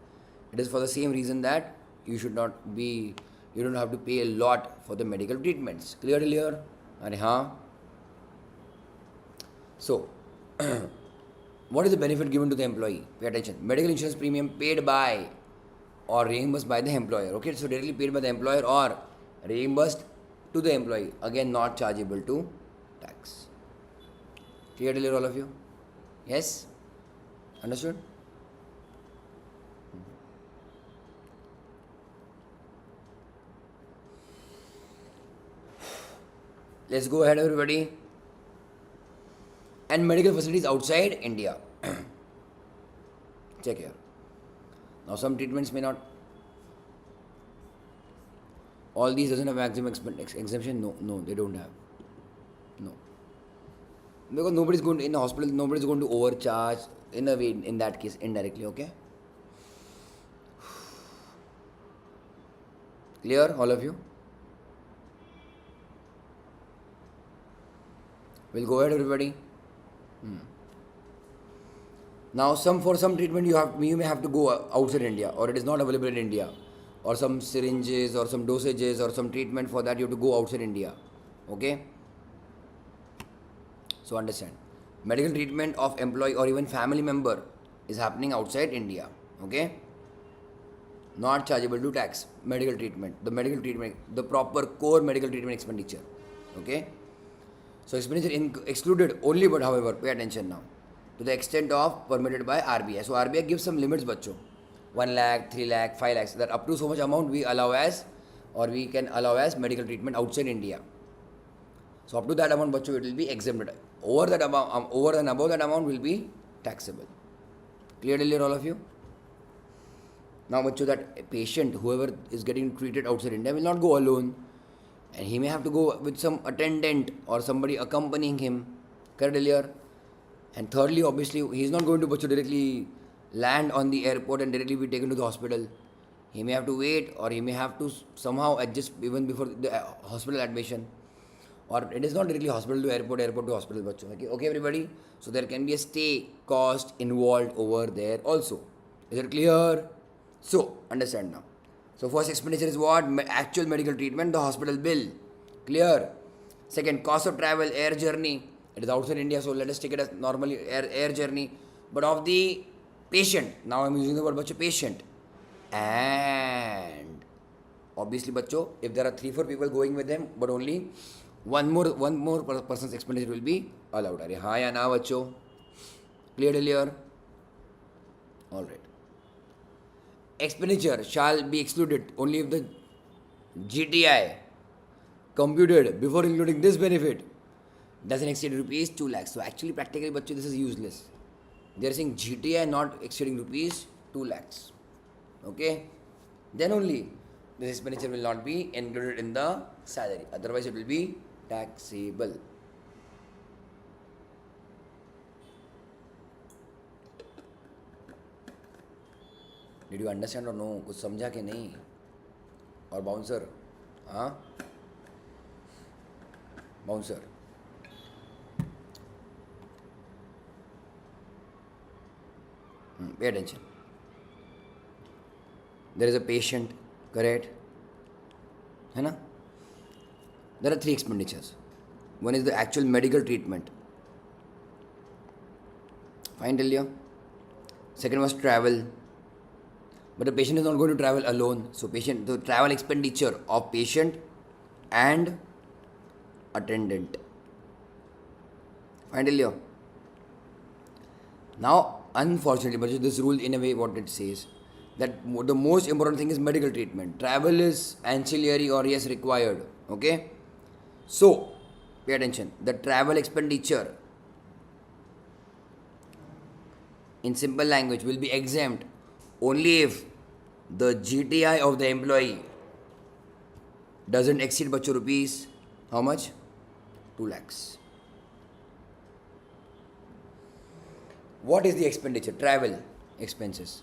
It is for the same reason that you don't have to pay a lot for the medical treatments. Clear till here? Haan. So, what is the benefit given to the employee? Pay attention. Medical insurance premium paid by or reimbursed by the employer. Okay, so directly paid by the employer or reimbursed to the employee. Again, not chargeable to tax. Clear till here, all of you? Yes? Understood? Let's go ahead, everybody. And medical facilities outside India. Check here. Now, some treatments may not. All these doesn't have maximum exemption. No, they don't have. No. Because nobody's going to, in the hospital, nobody's going to overcharge in a way, in that case, indirectly, okay? Clear, all of you? We'll go ahead, everybody. Now, for some treatment you may have to go outside India, or it is not available in India, or some syringes or some dosages or some treatment for that you have to go outside India, okay? So understand, medical treatment of employee or even family member is happening outside India, okay? Not chargeable to tax. Medical treatment, the proper core medical treatment expenditure, okay? So expenditure excluded only, but however, pay attention now, to the extent of permitted by RBI. So RBI gives some limits, bachcho. 1 lakh, 3 lakh, 5 lakhs. That up to so much amount we allow as, or we can allow as medical treatment outside India. So up to that amount, bachcho, it will be exempted. Over and above that amount will be taxable. Clear till here, all of you? Now, bachcho, that patient, whoever is getting treated outside India, will not go alone. And he may have to go with some attendant or somebody accompanying him. Clear till here? And thirdly, obviously, he is not going to bachcho directly land on the airport and directly be taken to the hospital. He may have to wait, or he may have to somehow adjust even before the hospital admission. Or it is not directly hospital to airport to hospital, bachcho. Okay, everybody? So there can be a stay cost involved over there also. Is it clear? So, understand now. So first expenditure is what? Actual medical treatment, the hospital bill. Clear? Second, cost of travel, air journey. It is outside India, so let us take it as normally air journey. But of the patient, now I am using the word bachcho, patient. And obviously, bachcho, if there are 3-4 people going with them, but only one more person's expenditure will be allowed. Are haan ya na, bachcho? Clear till here? Alright. Expenditure shall be excluded only if the GTI computed before including this benefit doesn't exceed rupees 2 lakhs. So actually, practically, bachcho, this is useless. They are saying GTI not exceeding rupees 2 lakhs. Okay? Then only this expenditure will not be included in the salary. Otherwise, it will be taxable. Did you understand or no? कुछ समझा कि नहीं? और bouncer, हाँ? Bouncer. Pay attention. There is a patient, correct? है ना? There are 3 expenditures. One is the actual medical treatment. Fine till here? Second was travel. But the patient is not going to travel alone. So the travel expenditure of patient and attendant. Fine till here. Now, unfortunately, but this rule in a way what it says that the most important thing is medical treatment. Travel is ancillary or yes required. Okay. So, pay attention. The travel expenditure in simple language will be exempt only if the GTI of the employee doesn't exceed बच्चों rupees how much 2 lakhs. What is the expenditure? Travel expenses.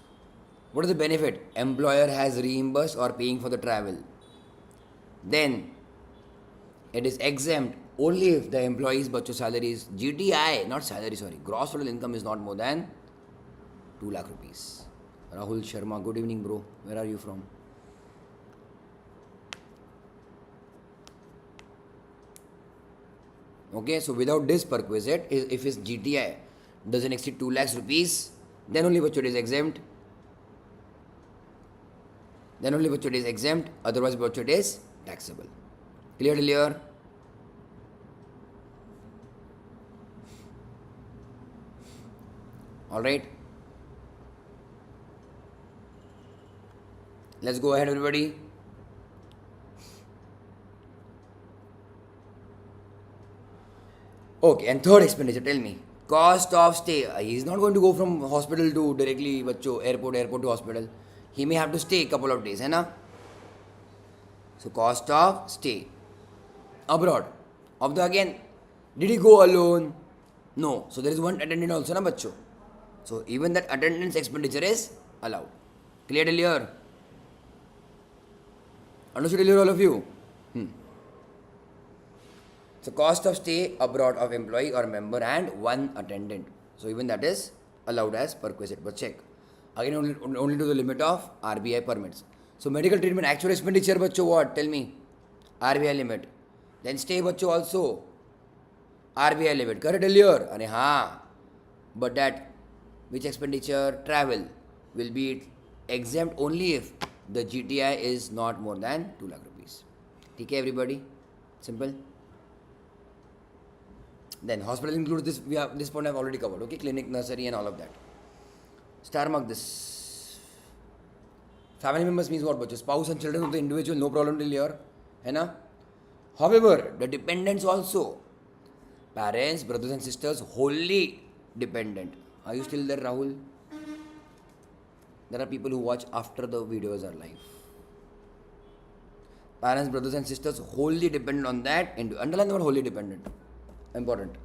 What is the benefit? Employer has reimbursed or paying for the travel. Then it is exempt only if the employee's bachcho salary is GTI, not salary, sorry. Gross total income is not more than 2 lakh rupees. Rahul Sharma, good evening, bro. Where are you from? Okay, so without this perquisite, if his GTI doesn't exceed 2 lakhs rupees, then only bachcho it is exempt. Then only bachcho it is exempt, otherwise bachcho it is taxable. Clear till here? Alright. Let's go ahead, everybody. Okay, and third expenditure, tell me. Cost of stay. He is not going to go from hospital to directly bachcho, airport to hospital. He may have to stay a couple of days, hai na? So cost of stay abroad. Again, did he go alone? No. So there is one attendant also, na bachcho. So even that attendance expenditure is allowed. Clear till here? Understood till here, all of you? So cost of stay abroad of employee or member and one attendant. So even that is allowed as perquisite. But check. Again only to the limit of RBI permits. So medical treatment actual expenditure bachcho what? Tell me. RBI limit. Then stay bachcho also. RBI limit. Correct till here? Arey haan. But that which expenditure? Travel will be exempt only if the GTI is not more than 2 lakh rupees. Okay, everybody? Simple. Then hospital includes this. This point I've already covered. Okay, clinic, nursery, and all of that. Star mark this. Family members means what? Bachcho? Spouse and children of the individual, no problem till here. Hai na? However, the dependents also. Parents, brothers and sisters, wholly dependent. Are you still there, Rahul? There are people who watch after the videos are live. Parents, brothers and sisters, wholly dependent on that. Underline the word wholly dependent. Important.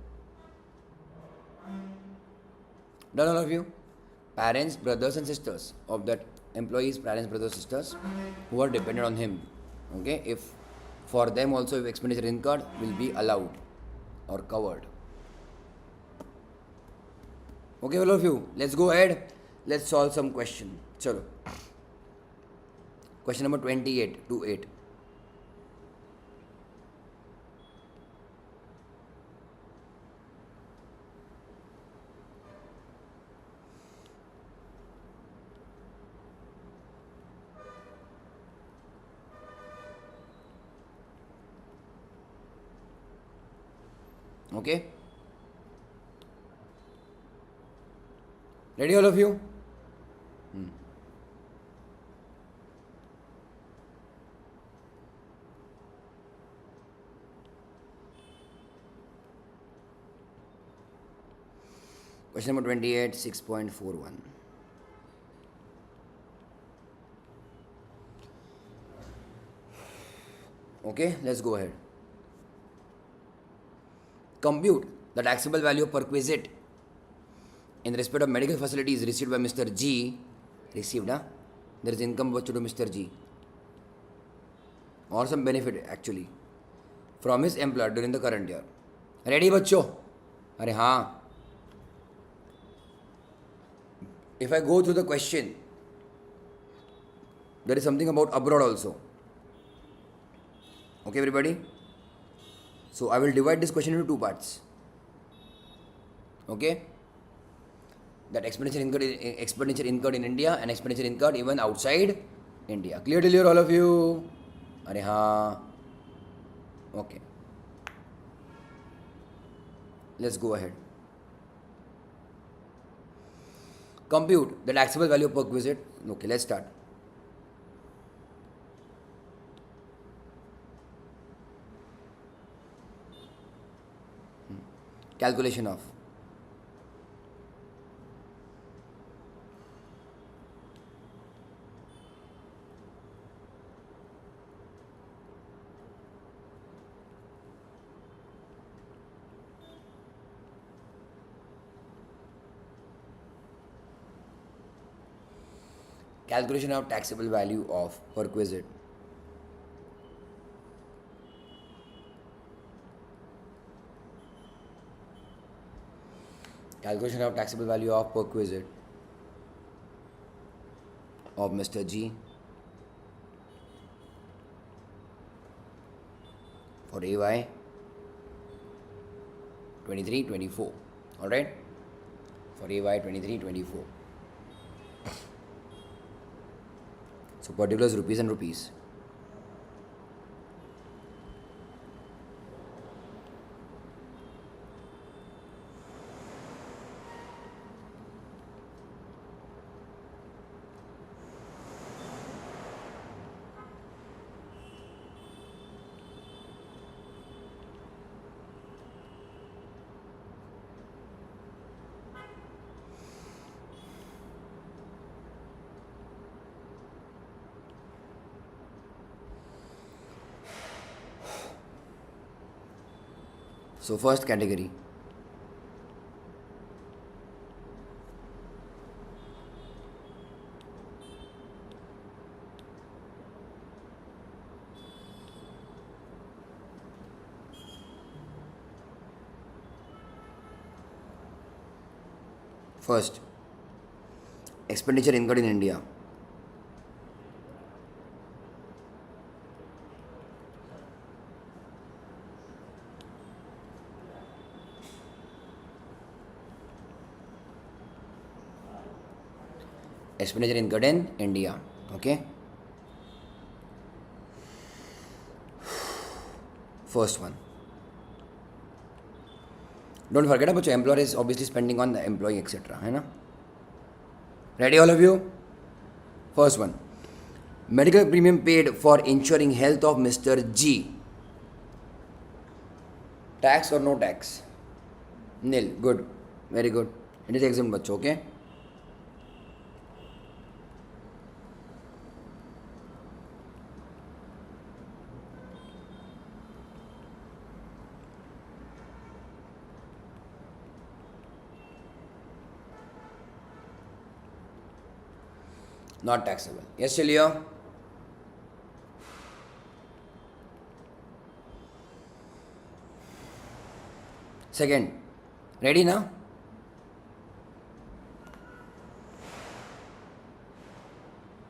Done all of you? Parents, brothers and sisters of that employees, parents, brothers, sisters who are dependent on him. Okay? If for them also if expenditure incurred will be allowed or covered. Okay, all of you? Let's go ahead. Let's solve some question. Chalo. Question number 28 to 8. Okay? Ready all of you? Question number 28, 6.41. Okay, let's go ahead. Compute the taxable value of perquisite in respect of medical facilities received by Mr. G. Received, huh? There is income to Mr. G. Or some benefit actually from his employer during the current year. Ready, bachcho? Arey haan. If I go through the question, there is something about abroad also. Okay, everybody? So I will divide this question into two parts. Okay? that expenditure incurred in India and expenditure incurred even outside India. Clear till here, all of you? Are haan. Okay. Let's go ahead. Compute the taxable value per requisite. Okay, let's start. Calculation of taxable value of perquisite. Calculation of taxable value of perquisite of Mr. G for AY 23-24. Alright? For AY 23-24. So particulars rupees and rupees. So first category. First, expenditure incurred in India. Expenditure incurred in India. Okay. First one. Don't forget about your employer is obviously spending on the employee, etc. Hai na? Ready, all of you? First one. Medical premium paid for ensuring health of Mr. G. Tax or no tax? Nil. Good. Very good. It is exempt, bachcho, okay? Not taxable. Yes, Celia? Second. Ready now?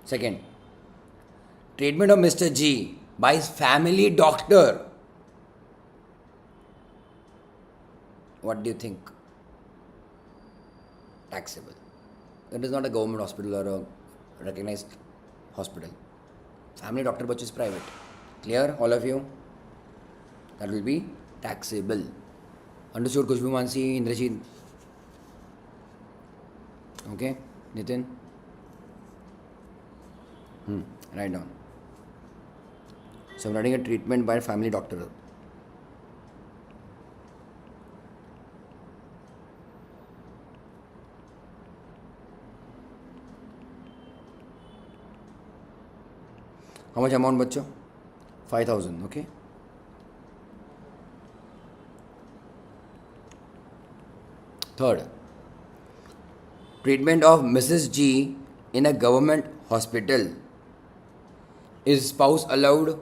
Second. Treatment of Mr. G by his family doctor. What do you think? Taxable. It is not a government hospital or a recognized hospital. Family doctor but is private. Clear, all of you? That will be taxable. Understood, Kushbu Mansi, Indrajit? Okay, Nitin? Write down. So I'm writing a treatment by a family doctor. How much amount, bachcho? 5,000, okay? Third, treatment of Mrs. G in a government hospital. Is spouse allowed?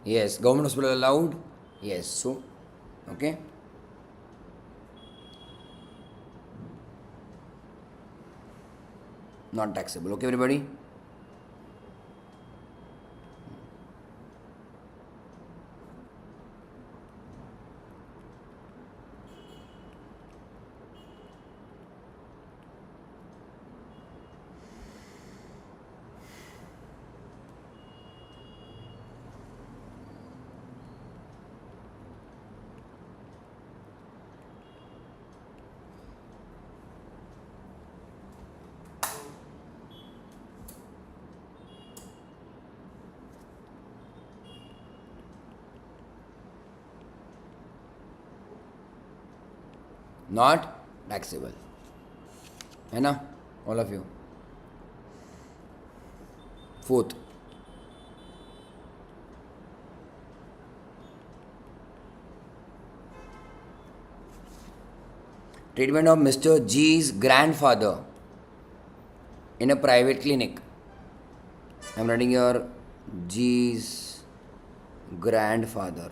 Yes. Government hospital allowed? Yes. So, okay. Not taxable. Okay, everybody? not taxable. है ना, all of you. Fourth, treatment of Mr. G's grandfather in a private clinic. I'm writing here G's grandfather.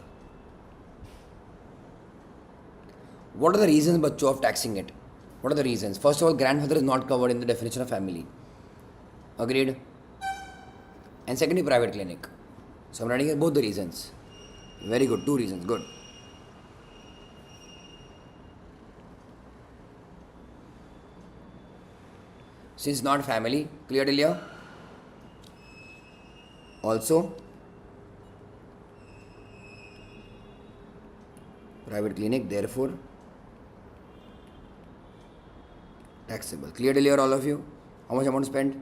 What are the reasons, बच्चों, of taxing it? What are the reasons? First of all, grandfather is not covered in the definition of family. Agreed? And secondly, private clinic. So I'm writing here both the reasons. Very good. 2 reasons. Good. Since not family, clear till here? Also, private clinic, therefore taxable. Clear till here, all of you? How much amount spent?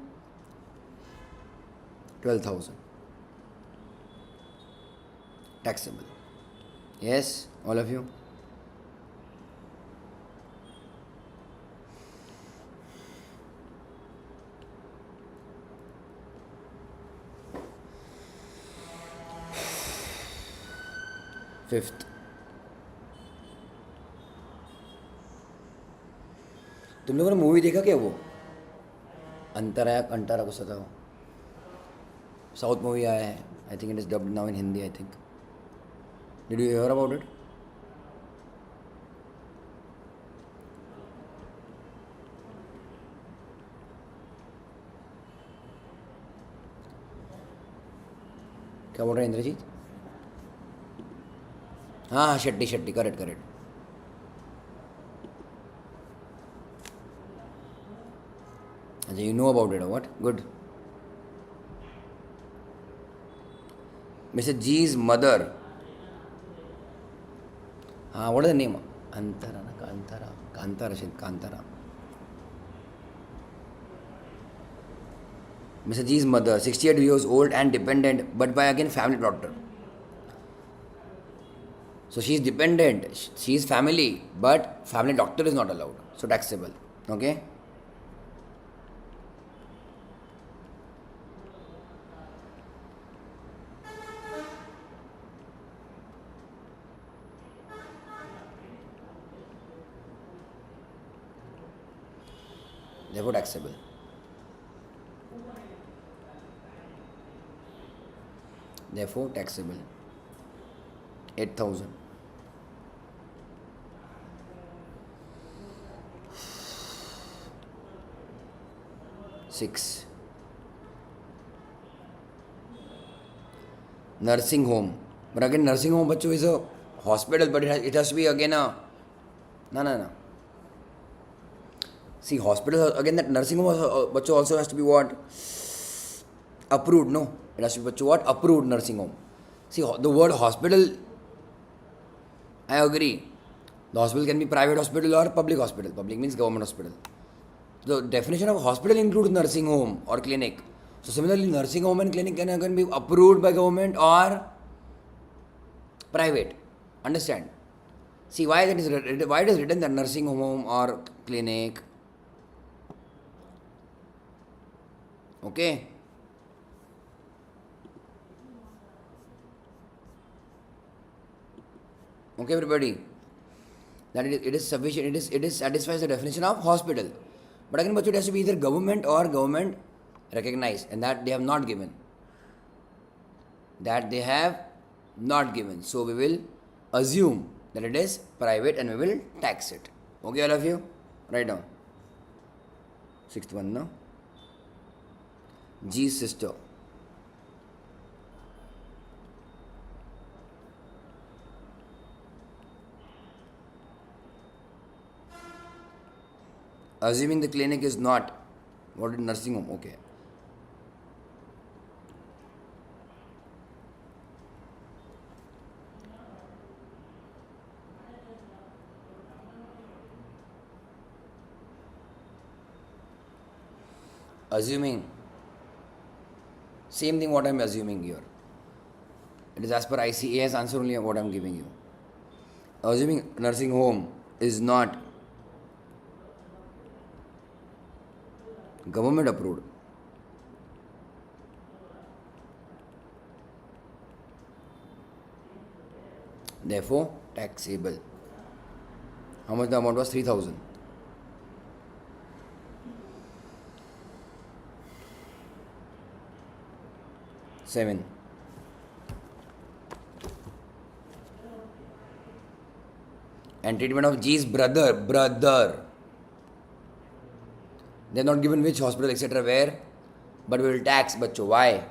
12,000. Taxable. Yes, all of you? Fifth, तुम लोगों ने movie देखा क्या? वो अंतरा कंटारा कुछ था, south movie आया है. I think it is dubbed now in Hindi. I think, did you here about it? क्या बोल रहे हैं इंद्रजीत? हाँ, शेट्टी, करेक्ट. अच्छा, you know about it, what? Good. Mr. G's mother. What is the name? Kantara. Mr. G's mother, 68 years old and dependent, but by again family doctor. So she is dependent, she is family, but family doctor is not allowed. So taxable. Okay? Therefore taxable. Therefore taxable. 8,000. Six. Nursing home. But again, nursing home, bachcho, is a hospital, but it has to be again a... No. See, hospital, again, that nursing home, bachcho, also has to be what? Approved, no? It has to be, bachcho, what? Approved nursing home. See, the word hospital, I agree. The hospital can be private hospital or public hospital. Public means government hospital. The definition of hospital includes nursing home or clinic. So similarly, nursing home and clinic can again be approved by government or private. Understand? See, why it is written that nursing home or clinic? Okay. Okay, everybody. That it is sufficient. It is satisfies the definition of hospital. But again, it has to be either government or government recognized, and that they have not given. So we will assume that it is private and we will tax it. Okay, all of you? Write down. Sixth one, no? G's sister. Assuming the clinic is not what is nursing home, okay. Assuming, same thing what I am assuming here. It is as per ICAS answer only what I am giving you. Assuming nursing home is not government approved. Therefore, taxable. How much the amount was? 3,000. Seven. And treatment of G's brother. They're not given which hospital, etc. where, but we will tax, bachcho. Why?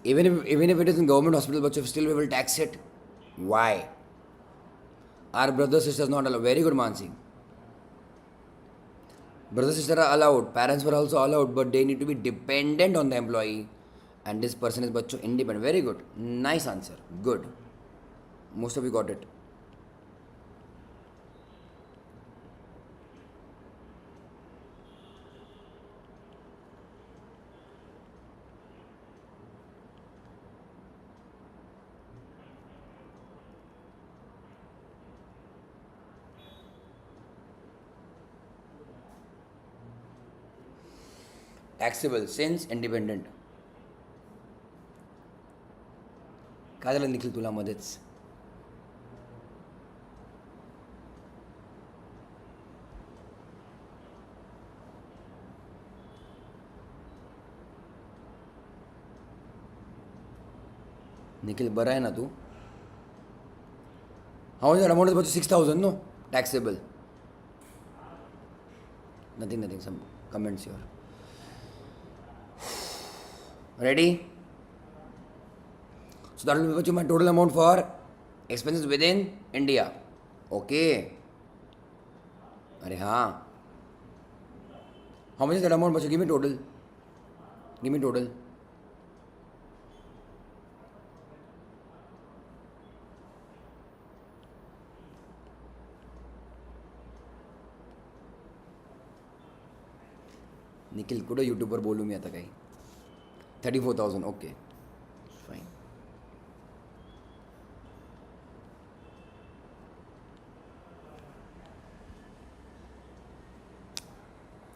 Even if it is in government hospital, bachcho, still we will tax it. Why? Our brother sisters not allowed. Very good, Mansi. Brother sister are allowed. Parents were also allowed, but they need to be dependent on the employee. And this person is bachcho independent. Very good. Nice answer. Good. Most of you got it. Taxable since independent. काय झालं निखिल तुला मध्येच? निखिल बरा आहे ना तू? How much amount is about 6,000? No, taxable. Nothing. Some comments here. Ready? So that will be my total amount for expenses within India. Okay. Arey हाँ. How much is that amount? Give me total. Give me total. Nikhil कुठं यूट्यूबवर बोलू मी आता काही 34,000. Okay, fine.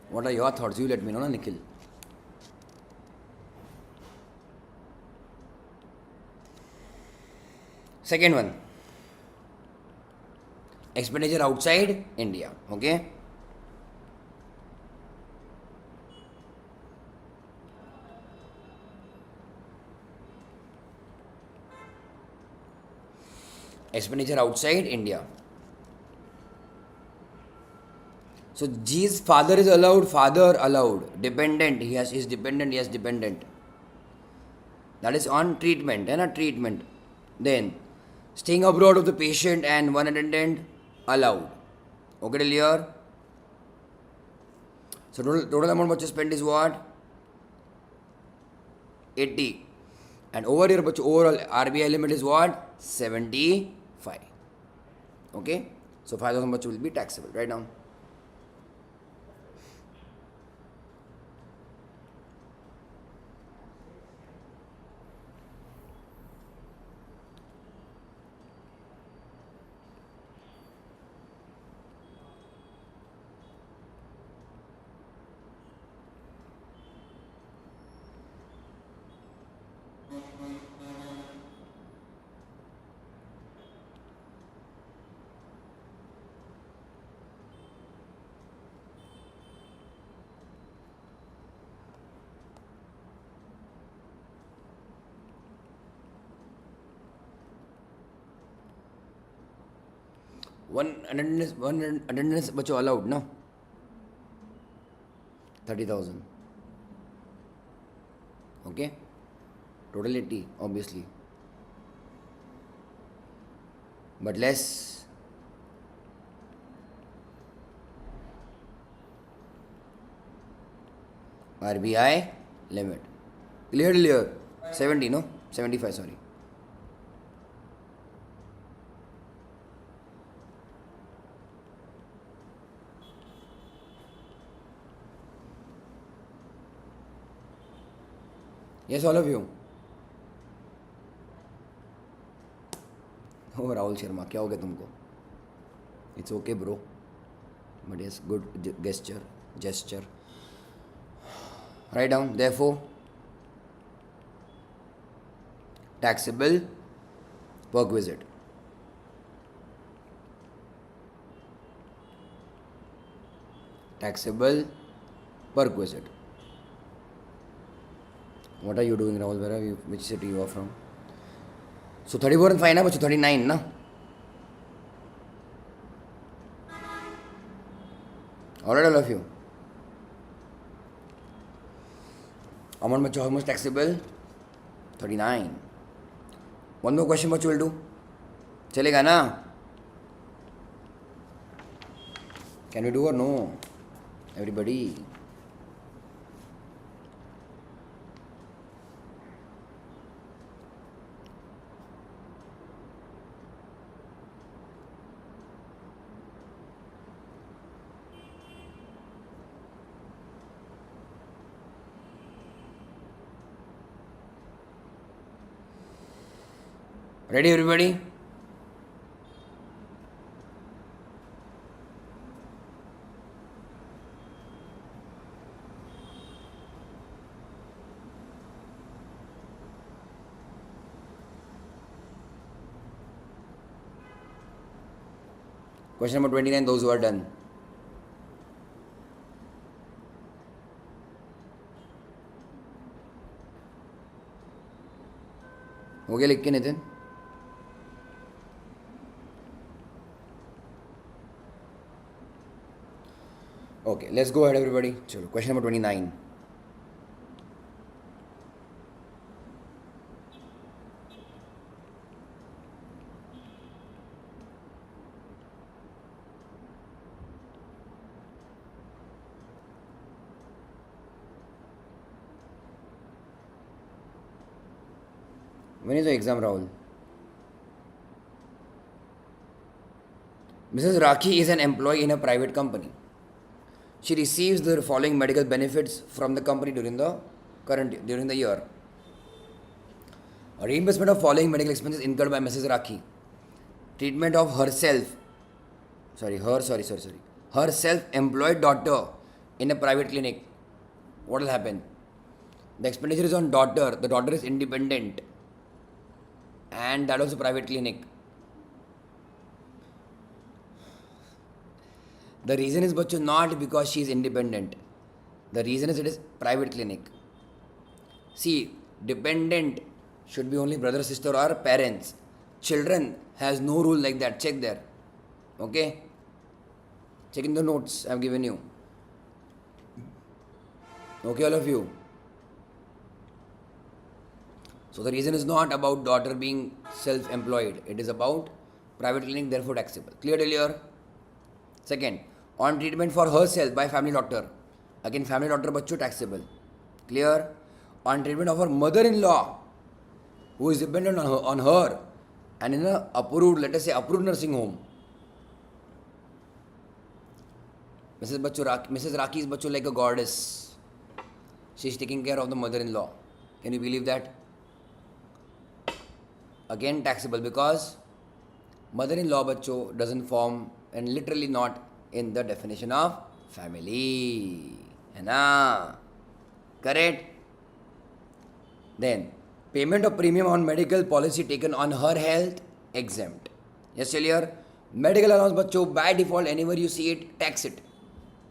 What are your thoughts? You let me know, na Nikhil. Second one, expenditure outside India. Okay. Expenditure outside India. So G's father is allowed, dependent, he has his dependent, he has dependent. That is on treatment, treatment. Then staying abroad of the patient and one attendant allowed. Okay, till here. So total amount what you spend is what? 80. And over here, overall RBI limit is what? 75. Okay, so 5,000 will be taxable. Write down. One attendance बच्चों allowed, no? 30,000. Okay, total 80 obviously, but less. RBI limit. Clear. 70, no? 75, sorry. Yes, all of you. Oh, Rahul Sharma, क्या हो गया तुमको? It's okay, bro. But yes, good gesture. Write down. Therefore, taxable perquisite. Taxable perquisite. What are you doing, Rahul? Where are you? Which city you are from? So 34 and 5 na, but 39 na. Alright, all of you. Amount much how much taxable? 39. One more question what you will do? Chalega na? Can we do or no? Everybody. Ready, everybody? Question number 29, those who are done. हो गया लिख के Nitin? Okay, let's go ahead, everybody. Chalo, question number 29. When is the exam, Rahul? Mrs. Rakhi is an employee in a private company. She receives the following medical benefits from the company during the year. A reimbursement of following medical expenses incurred by Mrs. Rakhi. Treatment of her self-employed daughter in a private clinic. What will happen? The expenditure is on daughter. The daughter is independent. And that was a private clinic. The reason is bachcho not because she is independent. The reason is it is private clinic. See, dependent should be only brother, sister or parents. Children has no rule like that. Check there. Okay? Check in the notes I have given you. Okay, all of you. So the reason is not about daughter being self-employed. It is about private clinic, therefore taxable. Clear till here? Second, on treatment for herself by family doctor. Again, family doctor bachcho taxable. Clear? On treatment of her mother-in-law, who is dependent on her and in a approved, let us say approved nursing home. Mrs. Rakhi is bachcho like a goddess. She is taking care of the mother-in-law. Can you believe that? Again taxable because mother-in-law bachcho doesn't form and literally not in the definition of family. Hai na? Correct? Then payment of premium on medical policy taken on her health, exempt. Yes, clear? Medical allowance bachcho by default anywhere you see it, tax it.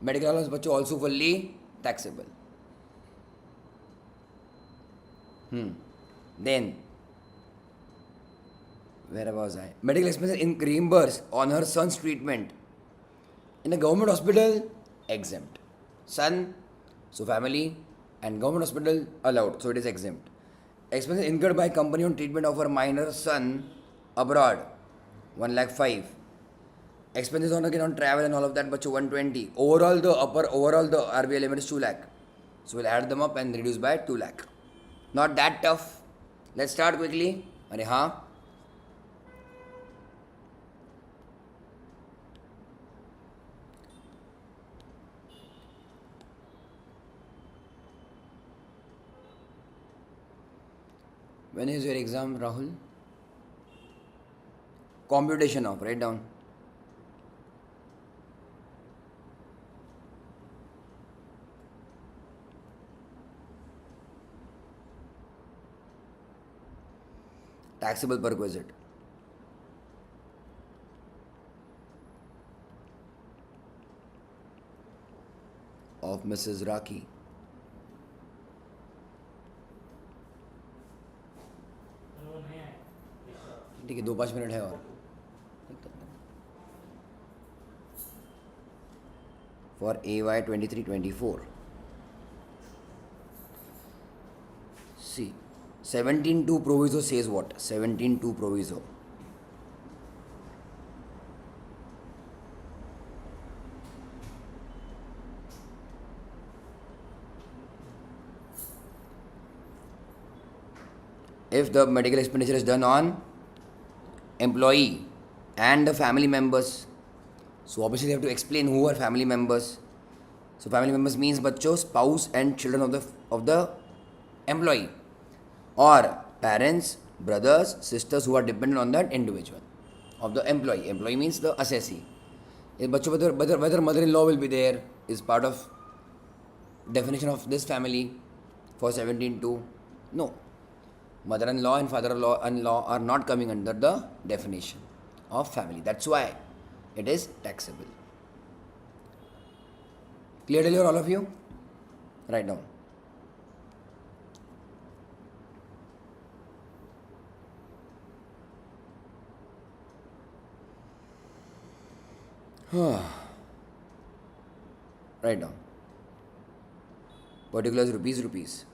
Medical allowance bachcho also fully taxable. Then where was I? Medical expenses reimbursed on her son's treatment in a government hospital, exempt. Son, so family and government hospital allowed, so it is exempt. Expenses incurred by company on treatment of her minor son abroad, 1,05,000. Expenses on again on travel and all of that, but 120. Overall the RBI limit is 2 lakh. So we'll add them up and reduce by 2 lakh. Not that tough. Let's start quickly. Are haan? When is your exam, Rahul? Computation of, write down. taxable perquisite. Of Mrs. Raki. ठीक है, 2-5 minute है और for AY 23-24. See, 17.2 proviso says what? 17.2 proviso. If the medical expenditure is done on employee and the family members, so obviously they have to explain who are family members. So family members means बच्चों, spouse and children of the employee, or parents, brothers, sisters who are dependent on that individual of the employee. Employee means the assessee. If बच्चों whether mother-in-law will be there is part of definition of this family for 17.2. No, mother-in-law and father-in-law are not coming under the definition of family. That's why it is taxable. Clear till here, all of you? Write down. Write down. Particulars rupees.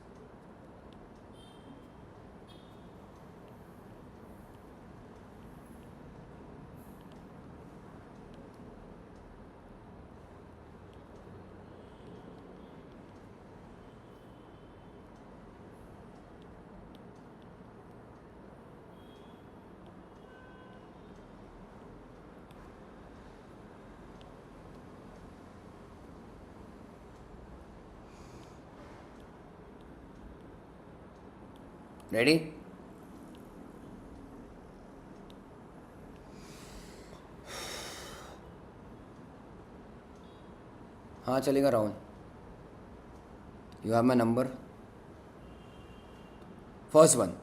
Ready? हाँ चलेगा Rahul. You have my number. First one,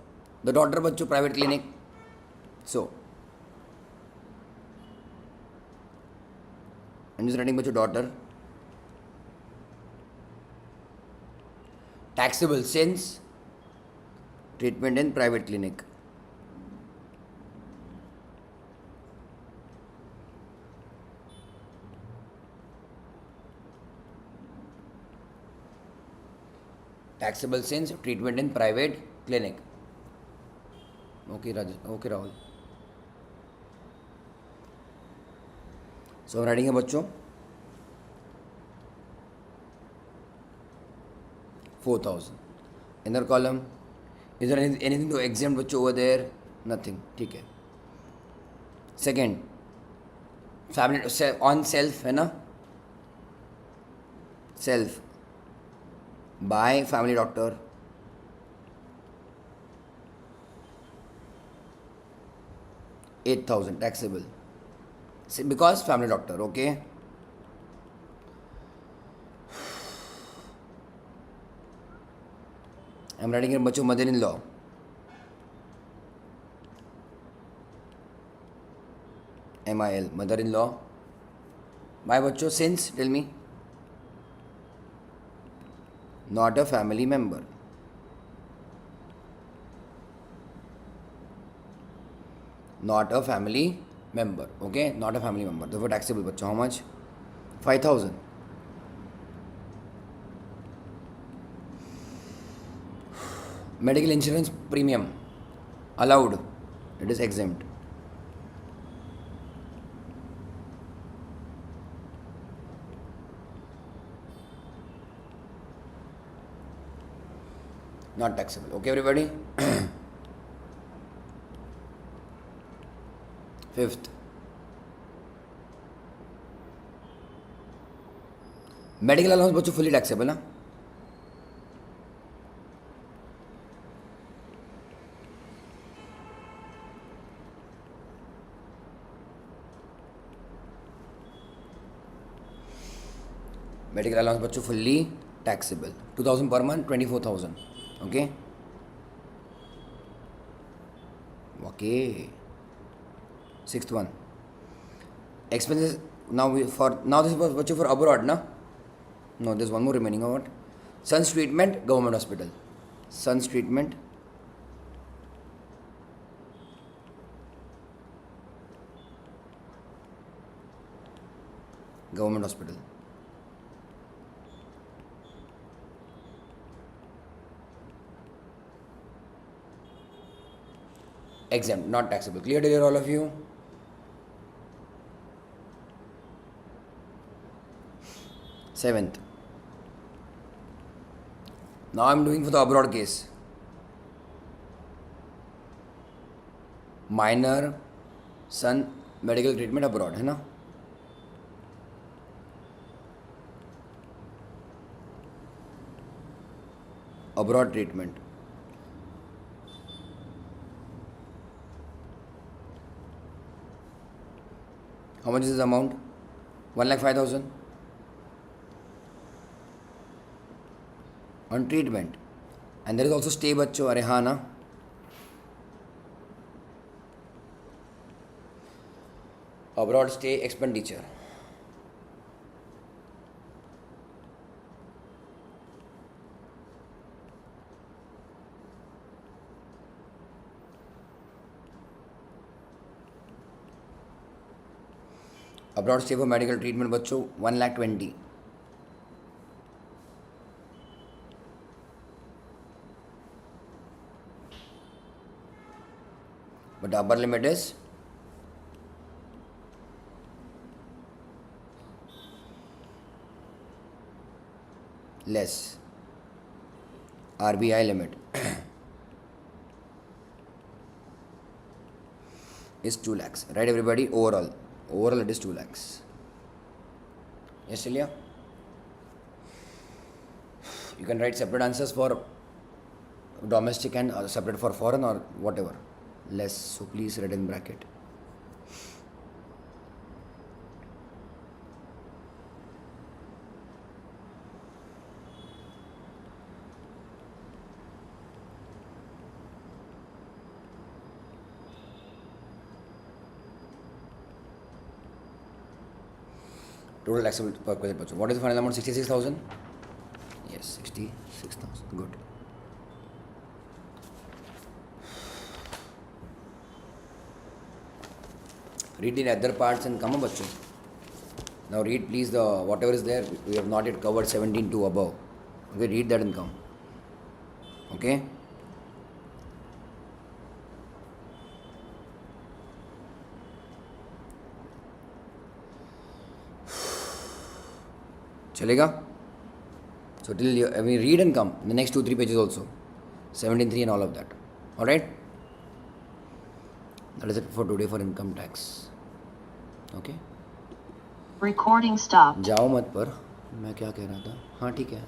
the daughter बच्चों private clinic. So I'm just writing बच्चों daughter. Taxable since treatment in private clinic. Taxable since treatment in private clinic. Okay, okay, Rahul. So I'm writing है बच्चों 4,000. Inner column. Is there anything to exempt बच्चों over there? Nothing. ठीक है. Second, family on self है ना? Self by family doctor. $8,000 taxable because family doctor. Okay. I'm writing here बच्चों mother-in-law. MIL mother-in-law. Why बच्चों? Since, tell me. Not a family member. Not a family member. Okay, not a family member. Therefore taxable बच्चों. How much? 5,000. Medical insurance premium allowed. It is exempt. Not taxable. Okay, everybody. Fifth, medical allowance बच्चों fully taxable ना. Medical allowance बच्चों fully taxable. 2,000 per month, 24,000. Okay. Okay. Sixth one. Expenses. Now this is for abroad, na? No, there's one more remaining. What? Son's treatment, government hospital. Son's treatment, government hospital. Exempt, not taxable. Clear to all of you? Seventh. Now I'm doing for the abroad case. Minor son medical treatment abroad, है ना? Abroad treatment. How much is this amount? 1,05,000 on treatment. And there is also stay बच्चों, अरे हाँ ना? Abroad stay expenditure. Abroad stay for medical treatment बच्चों 1,20,000. But the upper limit is less. RBI limit is 2 lakhs. Right, everybody? Overall it is 2 lakhs. Yes, Celia? You can write separate answers for domestic and separate for foreign or whatever. Less. So please write in bracket. Total taxable per question. What is the final amount? 66,000? Yes, 66,000. Good. Read the other parts and come up, bachcho. Now read please the whatever is there. We have not yet covered 17 to above. Okay, read that and come. Okay. Chalega? So till you, read and come. The next 2-3 pages also. 17.3 and all of that. Alright? That is it for today for income tax. Okay? Recording stopped. जाओ मत पर. मैं क्या कह रहा था? हाँ ठीक है.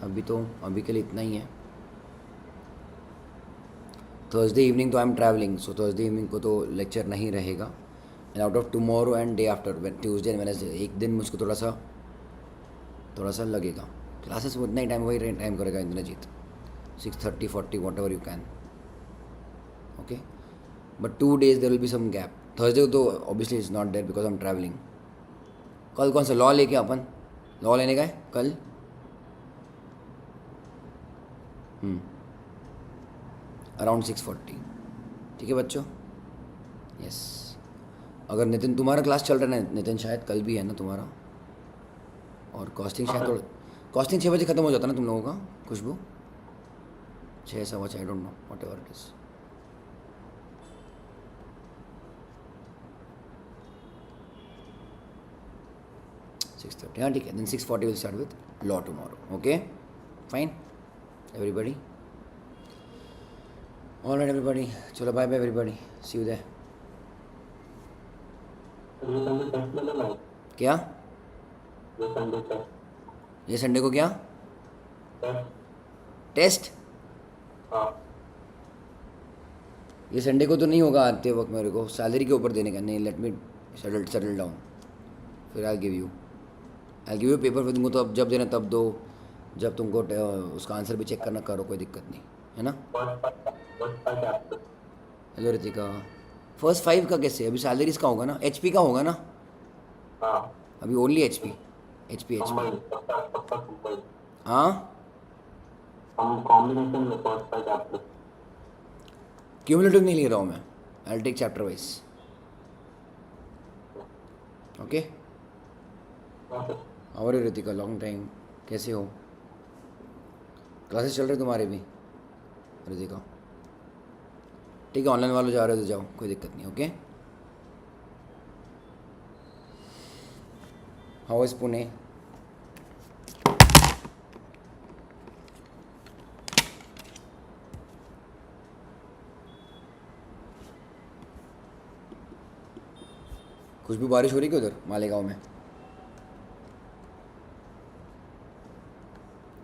अभी के लिए इतना ही है. Thursday evening तो I am traveling. So Thursday evening को तो lecture नहीं रहेगा. And out of tomorrow and day after, Tuesday and Wednesday, एक दिन मुझको थोड़ा सा लगेगा. क्लासेस में उतना ही टाइम वही टाइम करेगा Indrajit. 6:30, 40, whatever you can. Okay? But 2 days there will be some gap. Thursday तो obviously it's not there because I'm traveling. कल कौन सा लॉ लेके अपन लॉ लेने का है कल. अराउंड 6:40. ठीक है बच्चों. यस. अगर नितिन तुम्हारा क्लास चल रहा है, नितिन शायद कल भी है ना तुम्हारा. और कॉस्टिंग शायद थोड़ा कॉस्टिंग 6 बजे ख़त्म हो जाता ना तुम लोगों का. खुशबू 6 सवा 6 I don't know whatever it is. हाँ ठीक है. Then 6:40 will start with law tomorrow. Okay fine everybody. All right everybody. चलो bye bye everybody. See you there. क्या ये संडे को क्या टेस्ट? ये संडे को तो नहीं होगा. आते वक्त मेरे को सैलरी के ऊपर देने का नहीं. Let me settle down. फिर आई गिव यू पेपर. फिर तुमको तो अब जब देना तब दो. जब तुमको उसका आंसर भी चेक करना करो. कोई दिक्कत नहीं है ना. हेलो रितिका. फर्स्ट 5 का कैसे? अभी सैलरीज का होगा ना, एचपी का होगा ना, हाँ अभी only HP HP combine HP. सबका सबका कंबाइन हाँ, हम कॉम्बिनेशन में फर्स्ट का चैप्टर क्यूमुलेटिव नहीं ले रहा हूँ मैं, I take chapter wise. Okay, और रितिका लॉन्ग टाइम, कैसे हो? क्लासेस चल रहे तुम्हारे भी रितिका? ठीक है, ऑनलाइन वालों जा रहे हो तो जाओ, कोई दिक्कत नहीं। Okay, how is Pune? कुछ भी बारिश हो रही है क्या उधर मालेगांव में?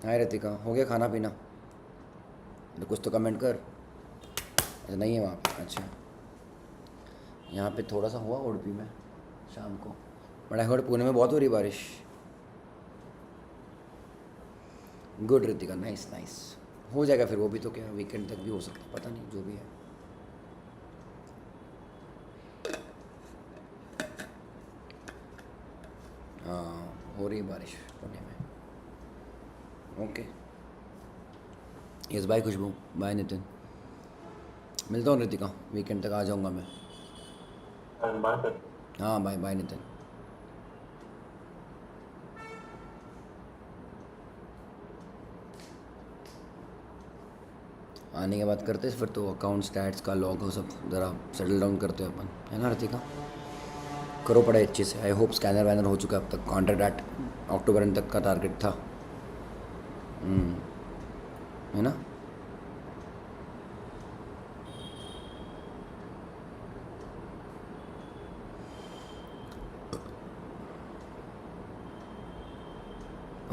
हाय रितिका, हो गया खाना पीना? तो कुछ तो कमेंट कर। अच्छा नहीं है वहाँ पे, अच्छा। यहाँ पे थोड़ा सा हुआ उड़पी में शाम को, बट आई हर्ड पुणे में बहुत हो रही बारिश। गुड रितिका, नाइस नाइस, हो जाएगा फिर वो भी, तो क्या वीकेंड तक भी हो सकता है, पता नहीं जो भी है। हाँ, हो रही है बारिश पुणे में। ओके, यस, बाय खुशबू, बाय नितिन, मिलता हूँ रितिका, वीकेंड तक आ जाऊँगा मैं। बात है हाँ बाय बाय नितिन। आने के बाद करते हैं फिर तो अकाउंट स्टैट्स का लॉग हो सब ज़रा सेटल डाउन करते हैं अपन, है ना रितिका? करो पढ़ाई अच्छे से। आई होप स्कैनर वैनर हो चुका है अब तक, कॉन्ट्रैक्ट एट अक्टूबर एंड तक का टारगेट था। है ना?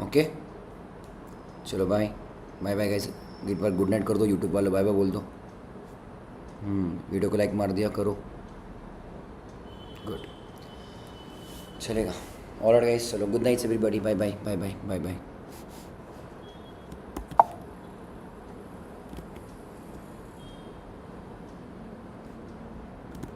ओके, चलो बाय बाय बाय गाइस, गिट पर गुड नाइट कर दो, यूट्यूब वाले बाय बाय बोल दो। वीडियो को लाइक मार दिया करो, गुड, चलेगा। ऑलराइट गाइस, चलो good night everybody, bye bye bye bye bye bye.